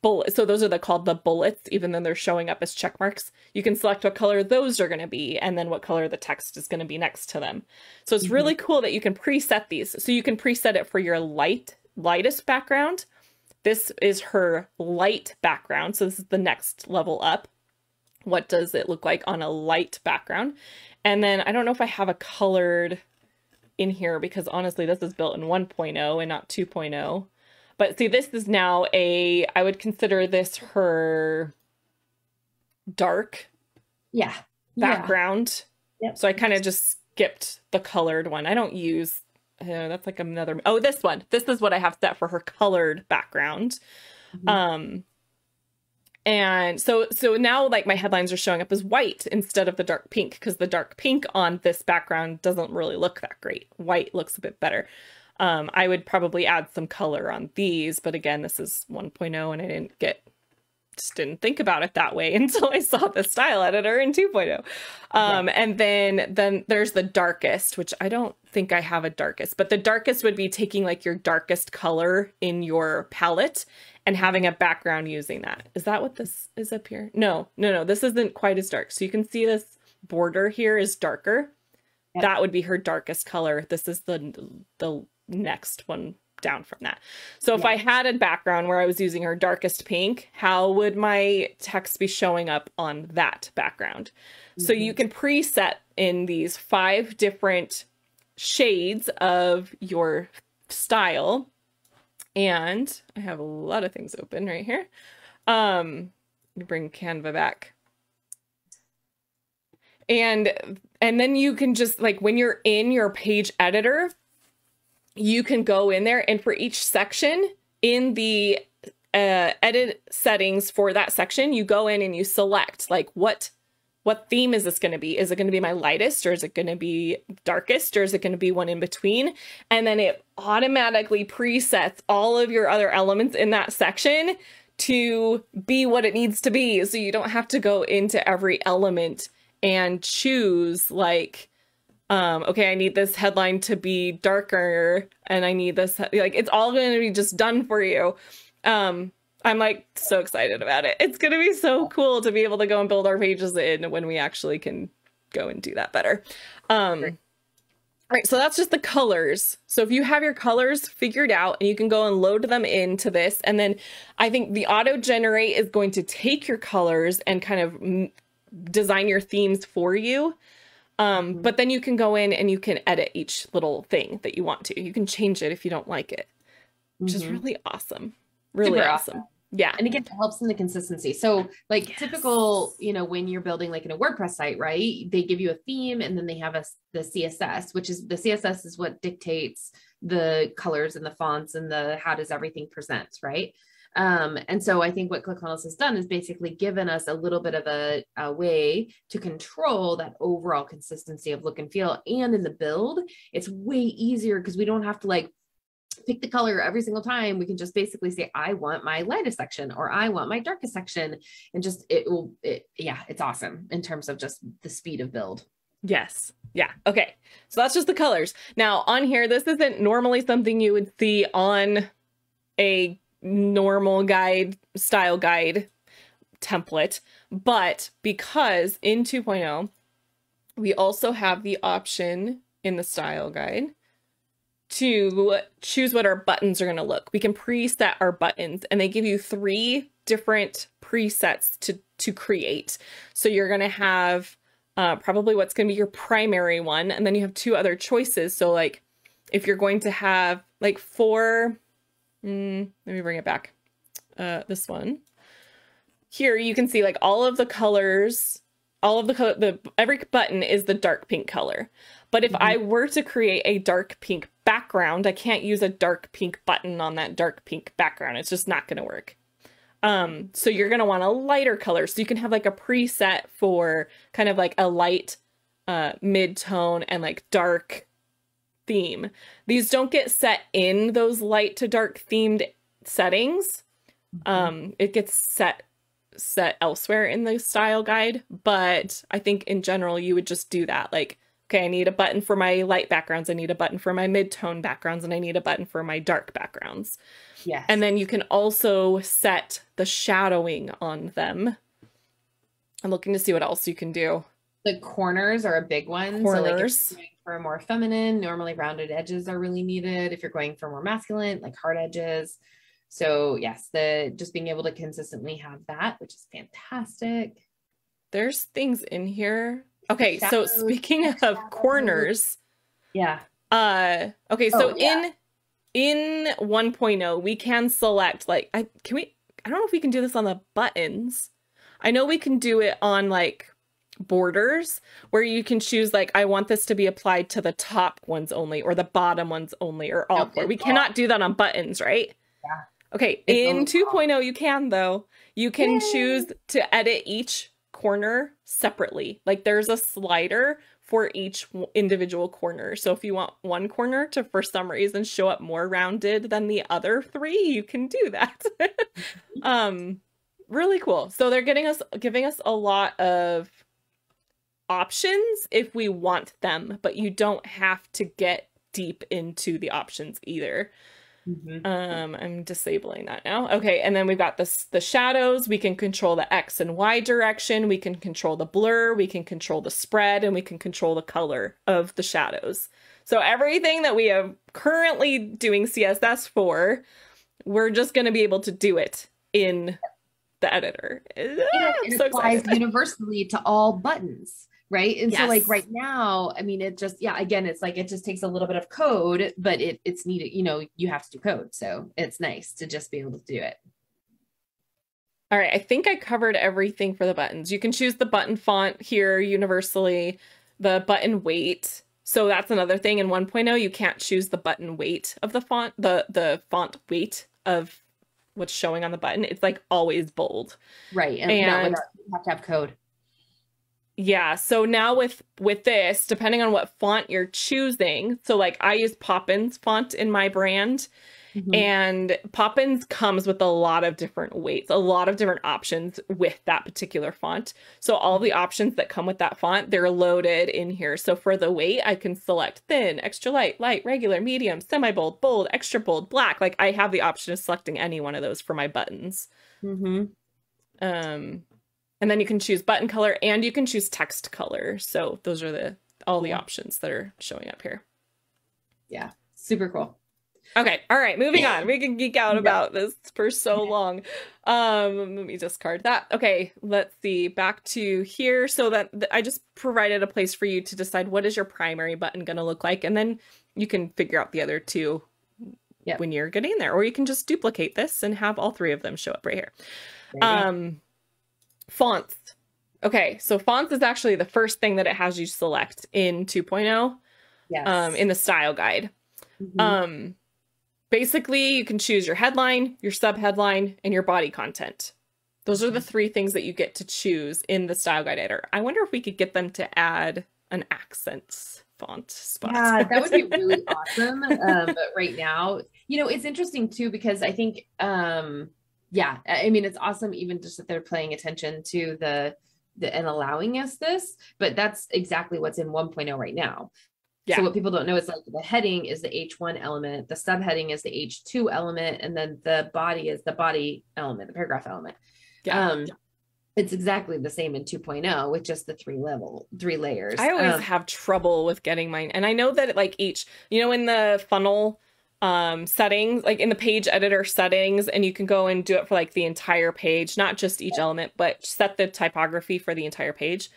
bullet. So those are called the bullets, even though they're showing up as check marks. You can select what color those are going to be and then what color the text is going to be next to them. So it's really cool that you can preset these. So you can preset it for your lightest background. This is her light background. So this is the next level up. What does it look like on a light background? And then I don't know if I have a colored in here because honestly, this is built in 1.0 and not 2.0. But see, this is now I would consider this her dark background. Yep. So I kind of just skipped the colored one. I don't use, that's like another, this one. This is what I have set for her colored background. And so now like my headlines are showing up as white instead of the dark pink because the dark pink on this background doesn't really look that great. White looks a bit better. I would probably add some color on these, but again, this is 1.0 and I just didn't think about it that way until I saw the style editor in 2.0. And then there's the darkest, which I don't think I have a darkest, but the darkest would be taking like your darkest color in your palette and having a background using that. Is that what this is up here? No, this isn't quite as dark. So you can see this border here is darker. Yep. That would be her darkest color. This is the next one down from that. So if I had a background where I was using her darkest pink, how would my text be showing up on that background? So you can preset in these 5 different shades of your style. And I have a lot of things open right here. Let me bring Canva back. And then you can just like, when you're in your page editor, you can go in there and for each section in the edit settings for that section, you go in and you select like what theme is this going to be? Is it going to be my lightest or is it going to be darkest or is it going to be one in between? And then it automatically presets all of your other elements in that section to be what it needs to be. So you don't have to go into every element and choose like, okay, I need this headline to be darker and I need this, like, it's all going to be just done for you. I'm like so excited about it. It's going to be so cool to be able to go and build our pages in when we actually can go and do that better. All right, so that's just the colors. So if you have your colors figured out and you can go and load them into this, and then I think the auto generate is going to take your colors and kind of design your themes for you. But then you can go in and you can edit each little thing that you want to. You can change it if you don't like it, which is really awesome. Really awesome. Yeah. And again, it helps in the consistency. So like typical, when you're building like in a WordPress site, right? They give you a theme and then they have the CSS, which is the CSS is what dictates the colors and the fonts and how does everything present, right? And so I think what ClickFunnels has done is basically given us a little bit of a way to control that overall consistency of look and feel. And in the build, it's way easier because we don't have to like pick the color every single time. We can just basically say, I want my lightest section or I want my darkest section. And just, it's awesome in terms of just the speed of build. Yes. Yeah. Okay. So that's just the colors. Now on here, this isn't normally something you would see on a normal style guide template, but because in 2.0, we also have the option in the style guide to choose what our buttons are going to look. We can preset our buttons and they give you 3 different presets to create. So you're going to have probably what's going to be your primary one. And then you have 2 other choices. So like if you're going to have like 4, let me bring it back. This one here, you can see like all of the colors all of the every button is the dark pink color. But if I were to create a dark pink background, I can't use a dark pink button on that dark pink background. It's just not going to work. So you're going to want a lighter color. So you can have like a preset for kind of like a light, mid-tone and like dark theme. These don't get set in those light to dark themed settings. It gets set elsewhere in the style guide, but I think in general you would just do that. Like, okay, I need a button for my light backgrounds, I need a button for my mid-tone backgrounds, and I need a button for my dark backgrounds. Yes. And then you can also set the shadowing on them. I'm looking to see what else you can do. The corners are a big one. Corners. So like if you're going for a more feminine, normally rounded edges are really needed. If you're going for more masculine, like hard edges. So yes, just being able to consistently have that, which is fantastic. There's things in here. Okay, so speaking of corners. Yeah. Okay, so in 1.0, we can select like I don't know if we can do this on the buttons. I know we can do it on like borders where you can choose like I want this to be applied to the top ones only or the bottom ones only or all four. We cannot do that on buttons, right? Yeah. Okay, in 2.0 you can though. You can choose to edit each corner separately. Like there's a slider for each individual corner. So if you want one corner to for some reason show up more rounded than the other three, you can do that. Really cool. So they're giving us a lot of options if we want them, but you don't have to get deep into the options either. I'm disabling that now. Okay, and then we've got the shadows. We can control the X and Y direction. We can control the blur. We can control the spread, and we can control the color of the shadows. So everything that we are currently doing CSS for, we're just going to be able to do it in the editor. It applies universally to all buttons. Right. And so like right now, I mean, it just, again, it's like, it just takes a little bit of code, but it's needed, you have to do code. So it's nice to just be able to do it. All right. I think I covered everything for the buttons. You can choose the button font here universally, the button weight. So that's another thing in 1.0, you can't choose the button weight of the font, the font weight of what's showing on the button. It's like always bold. Right. And you have to have code. Yeah, so now with this, depending on what font you're choosing, so like I use Poppins font in my brand, and Poppins comes with a lot of different weights, a lot of different options with that particular font. So all the options that come with that font, they're loaded in here. So for the weight, I can select thin, extra light, light, regular, medium, semi-bold, bold, extra bold, black. Like I have the option of selecting any one of those for my buttons. And then you can choose button color and you can choose text color. So those are all the options that are showing up here. Yeah, super cool. Okay, all right, moving on. We can geek out about this for so long. Let me discard that. Okay, let's see, back to here. So that I just provided a place for you to decide what is your primary button gonna look like, and then you can figure out the other two when you're getting there, or you can just duplicate this and have all three of them show up right here. Fonts. Okay, so fonts is actually the first thing that it has you select in 2.0 in the style guide. Basically, you can choose your headline, your subheadline, and your body content. Those are the three things that you get to choose in the style guide editor. I wonder if we could get them to add an accents font spot. Yeah, that would be really awesome. But right now, it's interesting too, because I think I mean, it's awesome even just that they're paying attention to the and allowing us this, but that's exactly what's in 1.0 right now. So what people don't know is like the heading is the H1 element, the subheading is the H2 element, and then the body is the body element, the paragraph element. It's exactly the same in 2.0 with just the three layers. I always have trouble with getting mine. And I know that like each, in the funnel settings, like in the page editor settings, and you can go and do it for like the entire page, not just each element, but set the typography for the entire page.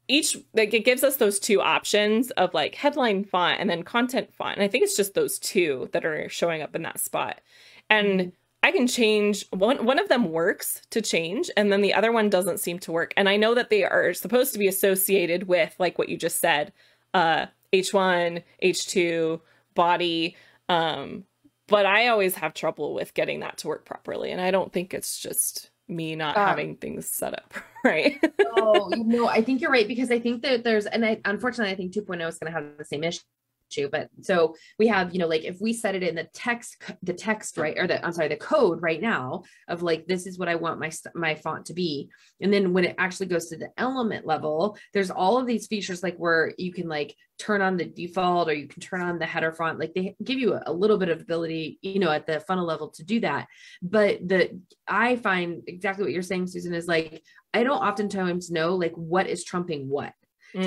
Each, like, it gives us those two options of like headline font and then content font. And I think it's just those two that are showing up in that spot. And I can change one of them works to change, and then the other one doesn't seem to work. And I know that they are supposed to be associated with like what you just said, H1, H2, body. But I always have trouble with getting that to work properly. And I don't think it's just me not having things set up right. Oh, I think you're right, because I think that unfortunately, I think 2.0 is going to have the same issue. But so we have, like if we set it in the text, right, or the code right now of like, this is what I want my font to be. And then when it actually goes to the element level, there's all of these features, like where you can like turn on the default, or you can turn on the header font. Like they give you a little bit of ability, at the funnel level to do that. But I find exactly what you're saying, Susan, is like, I don't oftentimes know like what is trumping what.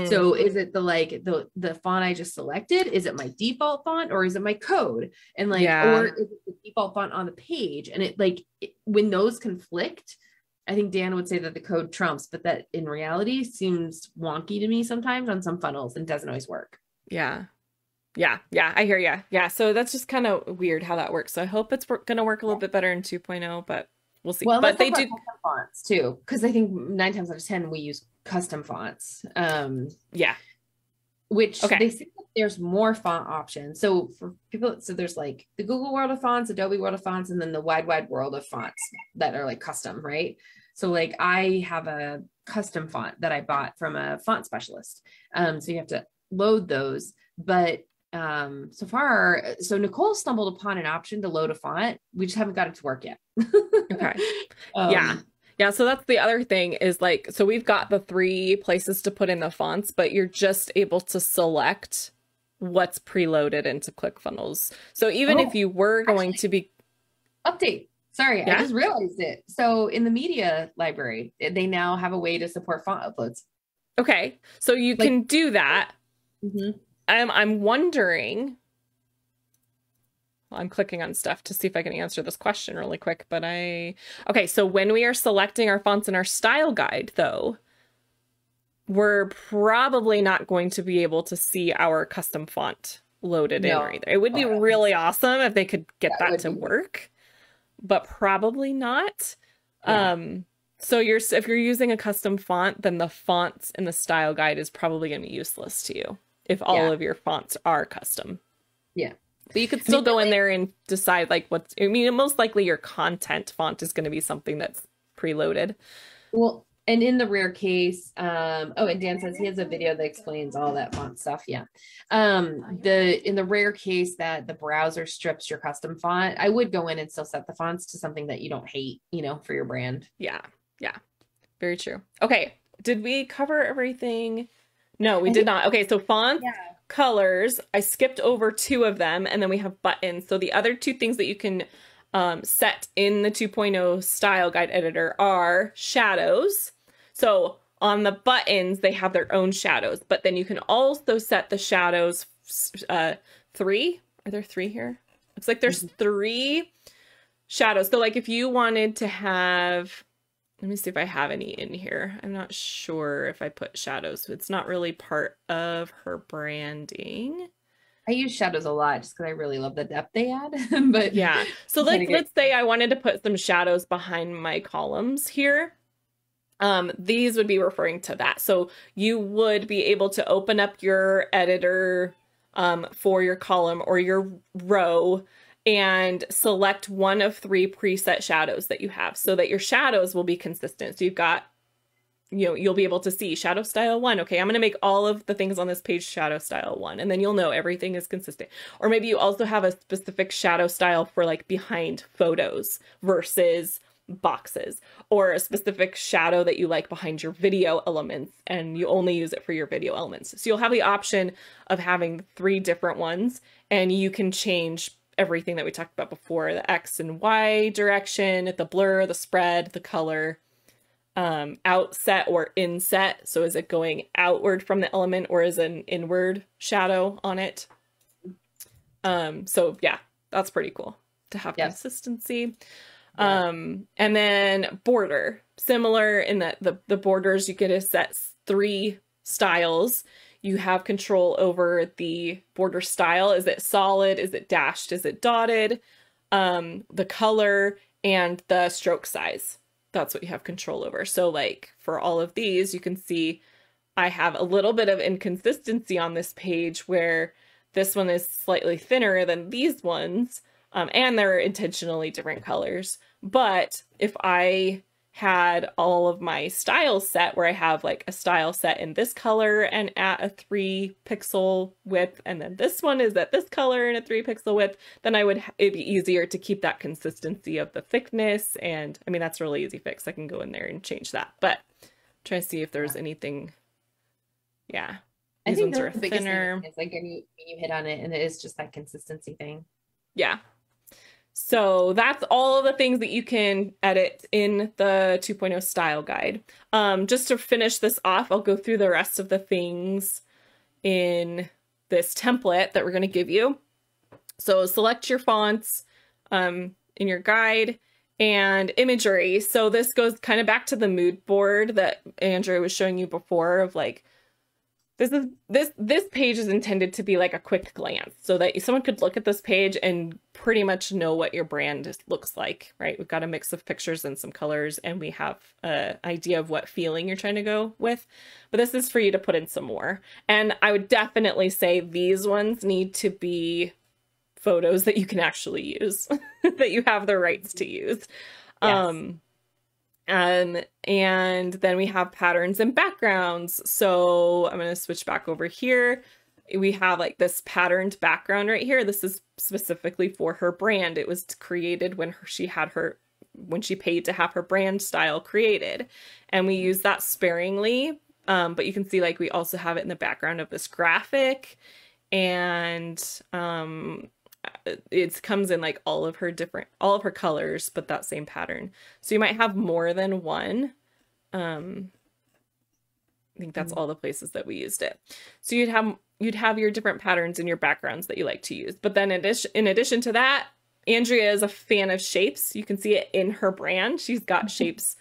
So is it the font I just selected? Is it my default font, or is it my code? And like, or is it the default font on the page? And when those conflict, I think Dan would say that the code trumps, but that in reality seems wonky to me sometimes on some funnels and doesn't always work. Yeah. I hear you. Yeah. So that's just kind of weird how that works. So I hope it's going to work a little bit better in 2.0, but we'll see. Well, but they do custom fonts too, because I think 9 times out of 10 we use custom fonts. Which they say that there's more font options. So for people, there's like the Google world of fonts, Adobe world of fonts, and then the wide world of fonts that are like custom, right? So like I have a custom font that I bought from a font specialist. So you have to load those, but so Nicole stumbled upon an option to load a font. We just haven't got it to work yet. Okay. Yeah. So that's the other thing is like, so we've got the 3 places to put in the fonts, but you're just able to select what's preloaded into ClickFunnels. So even if you were going to be update, sorry, I just realized it. So in the media library, they now have a way to support font uploads. Okay. So you can do that. I'm wondering, I'm clicking on stuff to see if I can answer this question really quick, but okay, so when we are selecting our fonts in our style guide though, we're probably not going to be able to see our custom font loaded in either. It would be really awesome if they could get that to work, but probably not. So if you're using a custom font, then the fonts in the style guide is probably going to be useless to you if all of your fonts are custom. Yeah. But you could still go in there and decide like most likely your content font is going to be something that's preloaded. Well, and in the rare case, and Dan says he has a video that explains all that font stuff. Yeah. In the rare case that the browser strips your custom font, I would go in and still set the fonts to something that you don't hate, for your brand. Yeah. Very true. Okay. Did we cover everything? No, we did not. Okay. So fonts. Yeah. Colors, I skipped over 2 of them, and then we have buttons. So the other 2 things that you can set in the 2.0 style guide editor are shadows. So on the buttons, they have their own shadows, but then you can also set the shadows 3. Are there 3 here? Looks like there's 3 shadows. So like if you wanted to have, let me see if I have any in here. I'm not sure if I put shadows. It's not really part of her branding. I use shadows a lot just because I really love the depth they add. But yeah. So let's say I wanted to put some shadows behind my columns here. These would be referring to that. So you would be able to open up your editor for your column or your row and select one of 3 preset shadows that you have so that your shadows will be consistent. So you've got, you'll be able to see shadow style 1. Okay, I'm going to make all of the things on this page shadow style 1, and then you'll know everything is consistent. Or maybe you also have a specific shadow style for like behind photos versus boxes, or a specific shadow that you like behind your video elements and you only use it for your video elements. So you'll have the option of having 3 different ones, and you can change everything that we talked about before, the X and Y direction, the blur, the spread, the color, outset or inset. So is it going outward from the element or is an inward shadow on it? So yeah, that's pretty cool to have consistency. And then border, similar in that the borders, you get to set 3 styles. You have control over the border style. Is it solid? Is it dashed? Is it dotted? The color and the stroke size. That's what you have control over. So like for all of these, you can see I have a little bit of inconsistency on this page where this one is slightly thinner than these ones, and they're intentionally different colors. But if I had all of my styles set where I have like a style set in this color and at a 3-pixel width, and then this one is at this color and a 3-pixel width, then it'd be easier to keep that consistency of the thickness. And I mean, that's a really easy fix. I can go in there and change that, but I'm trying to see if there's anything. Yeah. I These think ones are the biggest thinner. thing is like when you hit on it, and it is just that consistency thing. Yeah. So that's all of the things that you can edit in the 2.0 style guide. Just to finish this off, I'll go through the rest of the things in this template that we're going to give you. So select your fonts in your guide and imagery. So this goes kind of back to the mood board that Andrea was showing you before of like, this page is intended to be like a quick glance so that someone could look at this page and pretty much know what your brand looks like, right? We've got a mix of pictures and some colors, and we have an idea of what feeling you're trying to go with. But this is for you to put in some more. And I would definitely say these ones need to be photos that you can actually use, that you have the rights to use. Yes. And then we have patterns and backgrounds. So I'm going to switch back over here. We have like this patterned background right here. This is specifically for her brand. It was created when when she paid to have her brand style created. And we use that sparingly. But you can see like we also have it in the background of this graphic, and it comes in like all of her colors, but that same pattern. So you might have more than one. I think that's all the places that we used it. So you'd have your different patterns in your backgrounds that you like to use. But then in addition to that, Andrea is a fan of shapes. You can see it in her brand. She's got shapes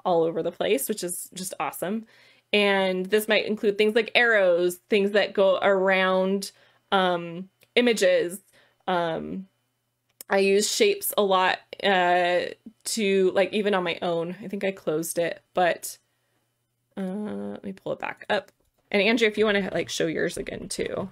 all over the place, which is just awesome. And this might include things like arrows, things that go around images. I use shapes a lot to like even on my own. I think I closed it, but let me pull it back up. And Andrea, if you want to like show yours again too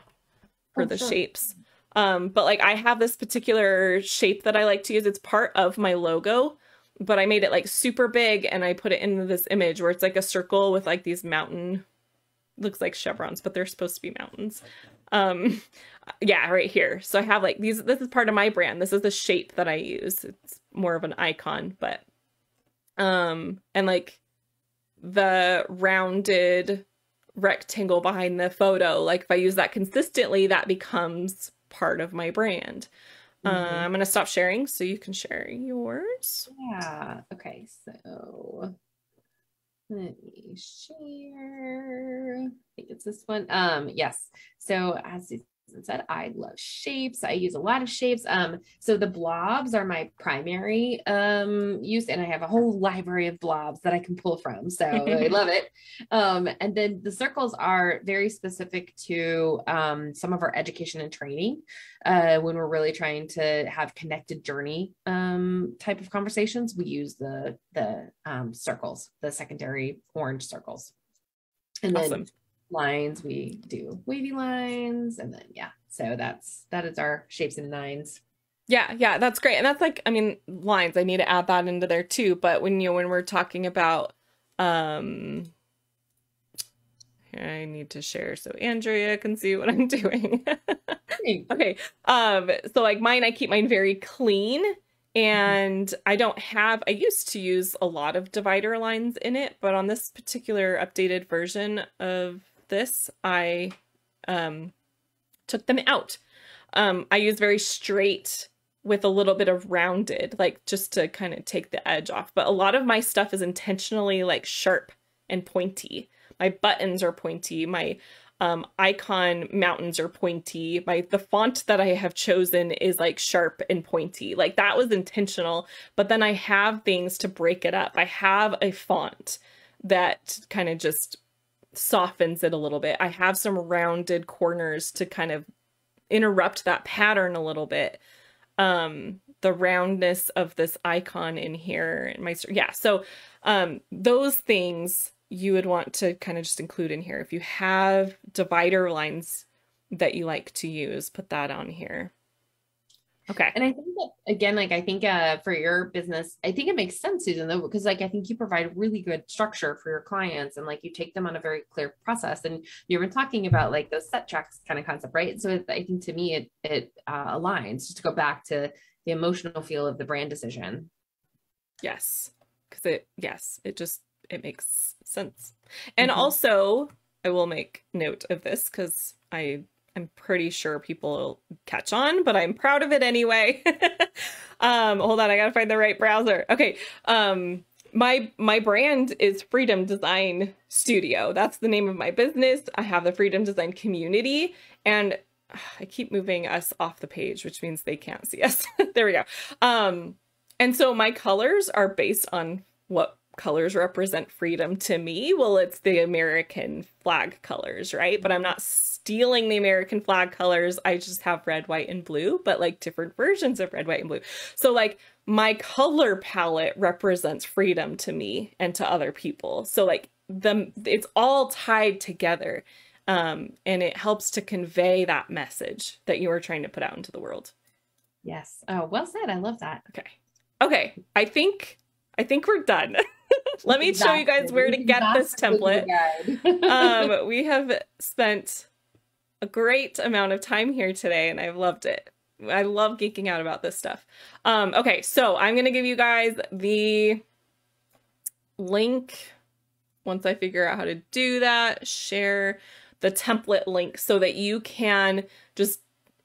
for the shapes. But like I have this particular shape that I like to use. It's part of my logo, but I made it like super big and I put it into this image where it's like a circle with like these looks like chevrons, but they're supposed to be mountains. Yeah, right here. So I have like this is part of my brand. This is the shape that I use. It's more of an icon, but and like the rounded rectangle behind the photo, like if I use that consistently, that becomes part of my brand. I'm going to stop sharing so you can share yours. Yeah. Okay. So let me share. I think it's this one. Yes. So as Susan said, I love shapes. I use a lot of shapes. So the blobs are my primary use, and I have a whole library of blobs that I can pull from. So I love it. And then the circles are very specific to some of our education and training when we're really trying to have connected journey type of conversations. We use the circles, the secondary orange circles. And then lines, we do wavy lines, and then so that is our shapes and nines. Yeah, that's great. And that's like, I mean, lines, I need to add that into there too. But when we're talking about I need to share so Andrea can see what I'm doing. Okay. So like mine, I keep mine very clean, and I used to use a lot of divider lines in it, but on this particular updated version of this, I took them out. I use very straight with a little bit of rounded, like just to kind of take the edge off. But a lot of my stuff is intentionally like sharp and pointy. My buttons are pointy. My icon mountains are pointy. The font that I have chosen is like sharp and pointy. Like that was intentional. But then I have things to break it up. I have a font that kind of just softens it a little bit. I have some rounded corners to kind of interrupt that pattern a little bit. the roundness of this icon in here and yeah. So those things you would want to kind of just include in here. If you have divider lines that you like to use, put that on here. Okay. And I think that, again, like, I think for your business, I think it makes sense, Susan, though, because like, I think you provide really good structure for your clients, and like, you take them on a very clear process, and you've been talking about like those set tracks kind of concept, right? So I think to me, it aligns, just to go back to the emotional feel of the brand decision. Yes. Because it makes sense. And also, I will make note of this because I'm pretty sure people will catch on, but I'm proud of it anyway. Hold on, I gotta find the right browser. Okay. My brand is Freedom Design Studio. That's the name of my business. I have the Freedom Design community, and I keep moving us off the page, which means they can't see us. There we go. And so my colors are based on what colors represent freedom to me. Well, it's the American flag colors, right? But I'm not stealing the American flag colors. I just have red, white, and blue, but like different versions of red, white, and blue. So like my color palette represents freedom to me and to other people. So like it's all tied together. And it helps to convey that message that you are trying to put out into the world. Yes. Oh, well said. I love that. Okay. Okay. I think we're done. Let me show you guys where to get this template. We have spent a great amount of time here today, and I've loved it. I love geeking out about this stuff. Okay, so I'm going to give you guys the link once I figure out how to do that. Share the template link so that you can just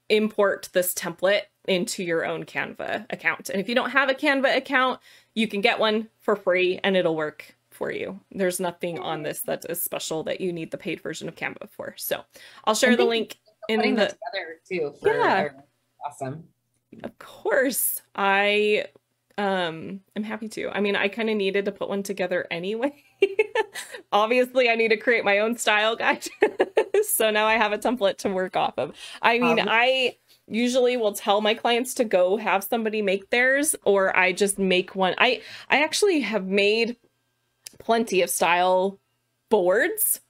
import this template into your own Canva account. And if you don't have a Canva account, you can get one for free and it'll work for you. There's nothing on this that is special that you need the paid version of Canva for. So I'll share the link in the together too. Yeah. Awesome. Of course. I'm happy to. I mean, I kind of needed to put one together anyway. Obviously, I need to create my own style guide. So now I have a template to work off of. I mean, I usually will tell my clients to go have somebody make theirs, or I just make one. I actually have made plenty of style boards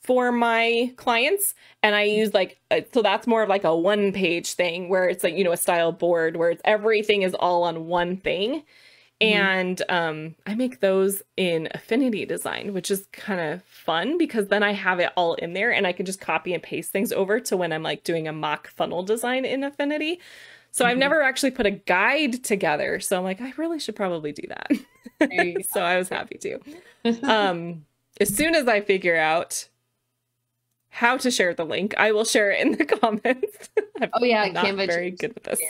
for my clients, and I use like, so that's more of like a 1-page thing where it's like, you know, a style board where it's everything is all on one thing. And I make those in Affinity Design, which is kind of fun because then I have it all in there and I can just copy and paste things over to when I'm like doing a mock funnel design in Affinity. So I've never actually put a guide together. So I'm like, I really should probably do that. So I was happy to. As soon as I figure out how to share the link, I will share it in the comments. Oh yeah, I'm not Canva very good with this.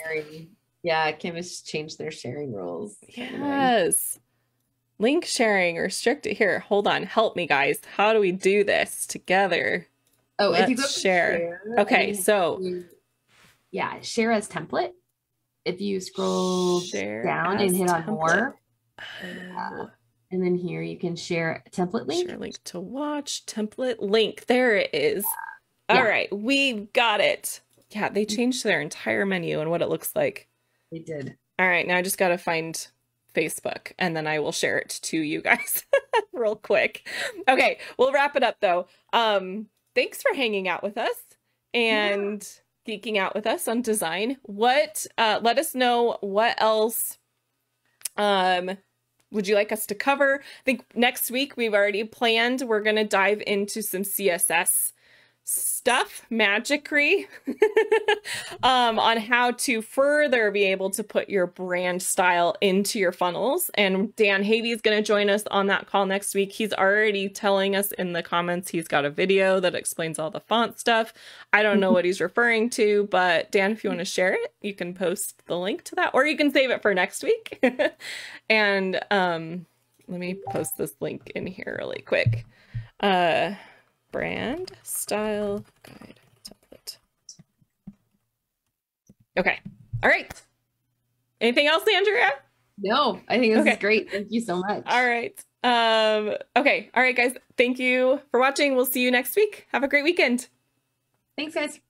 Yeah, Canva's changed their sharing rules. Yes. Link sharing or strict here. Hold on. Help me, guys. How do we do this together? Oh, let's if you go share. Okay, so yeah, share as template. If you scroll down and hit on more. And then here you can share template link. Share link to watch, template link. There it is. All right, we've got it. Yeah, they changed their entire menu and what it looks like. They did. All right, now I just got to find Facebook and then I will share it to you guys real quick. Okay, we'll wrap it up though. Thanks for hanging out with us and geeking out with us on design. Let us know what else would you like us to cover. I think next week we've already planned, we're going to dive into some CSS stuff, magicry, on how to further be able to put your brand style into your funnels. And Dan Havey is going to join us on that call next week. He's already telling us in the comments he's got a video that explains all the font stuff. I don't know what he's referring to, but Dan, if you want to share it, you can post the link to that, or you can save it for next week. And let me post this link in here really quick. Brand style guide template. Okay. All right. Anything else, Andrea? No, I think this is great. Thank you so much. All right. Okay. All right, guys. Thank you for watching. We'll see you next week. Have a great weekend. Thanks, guys.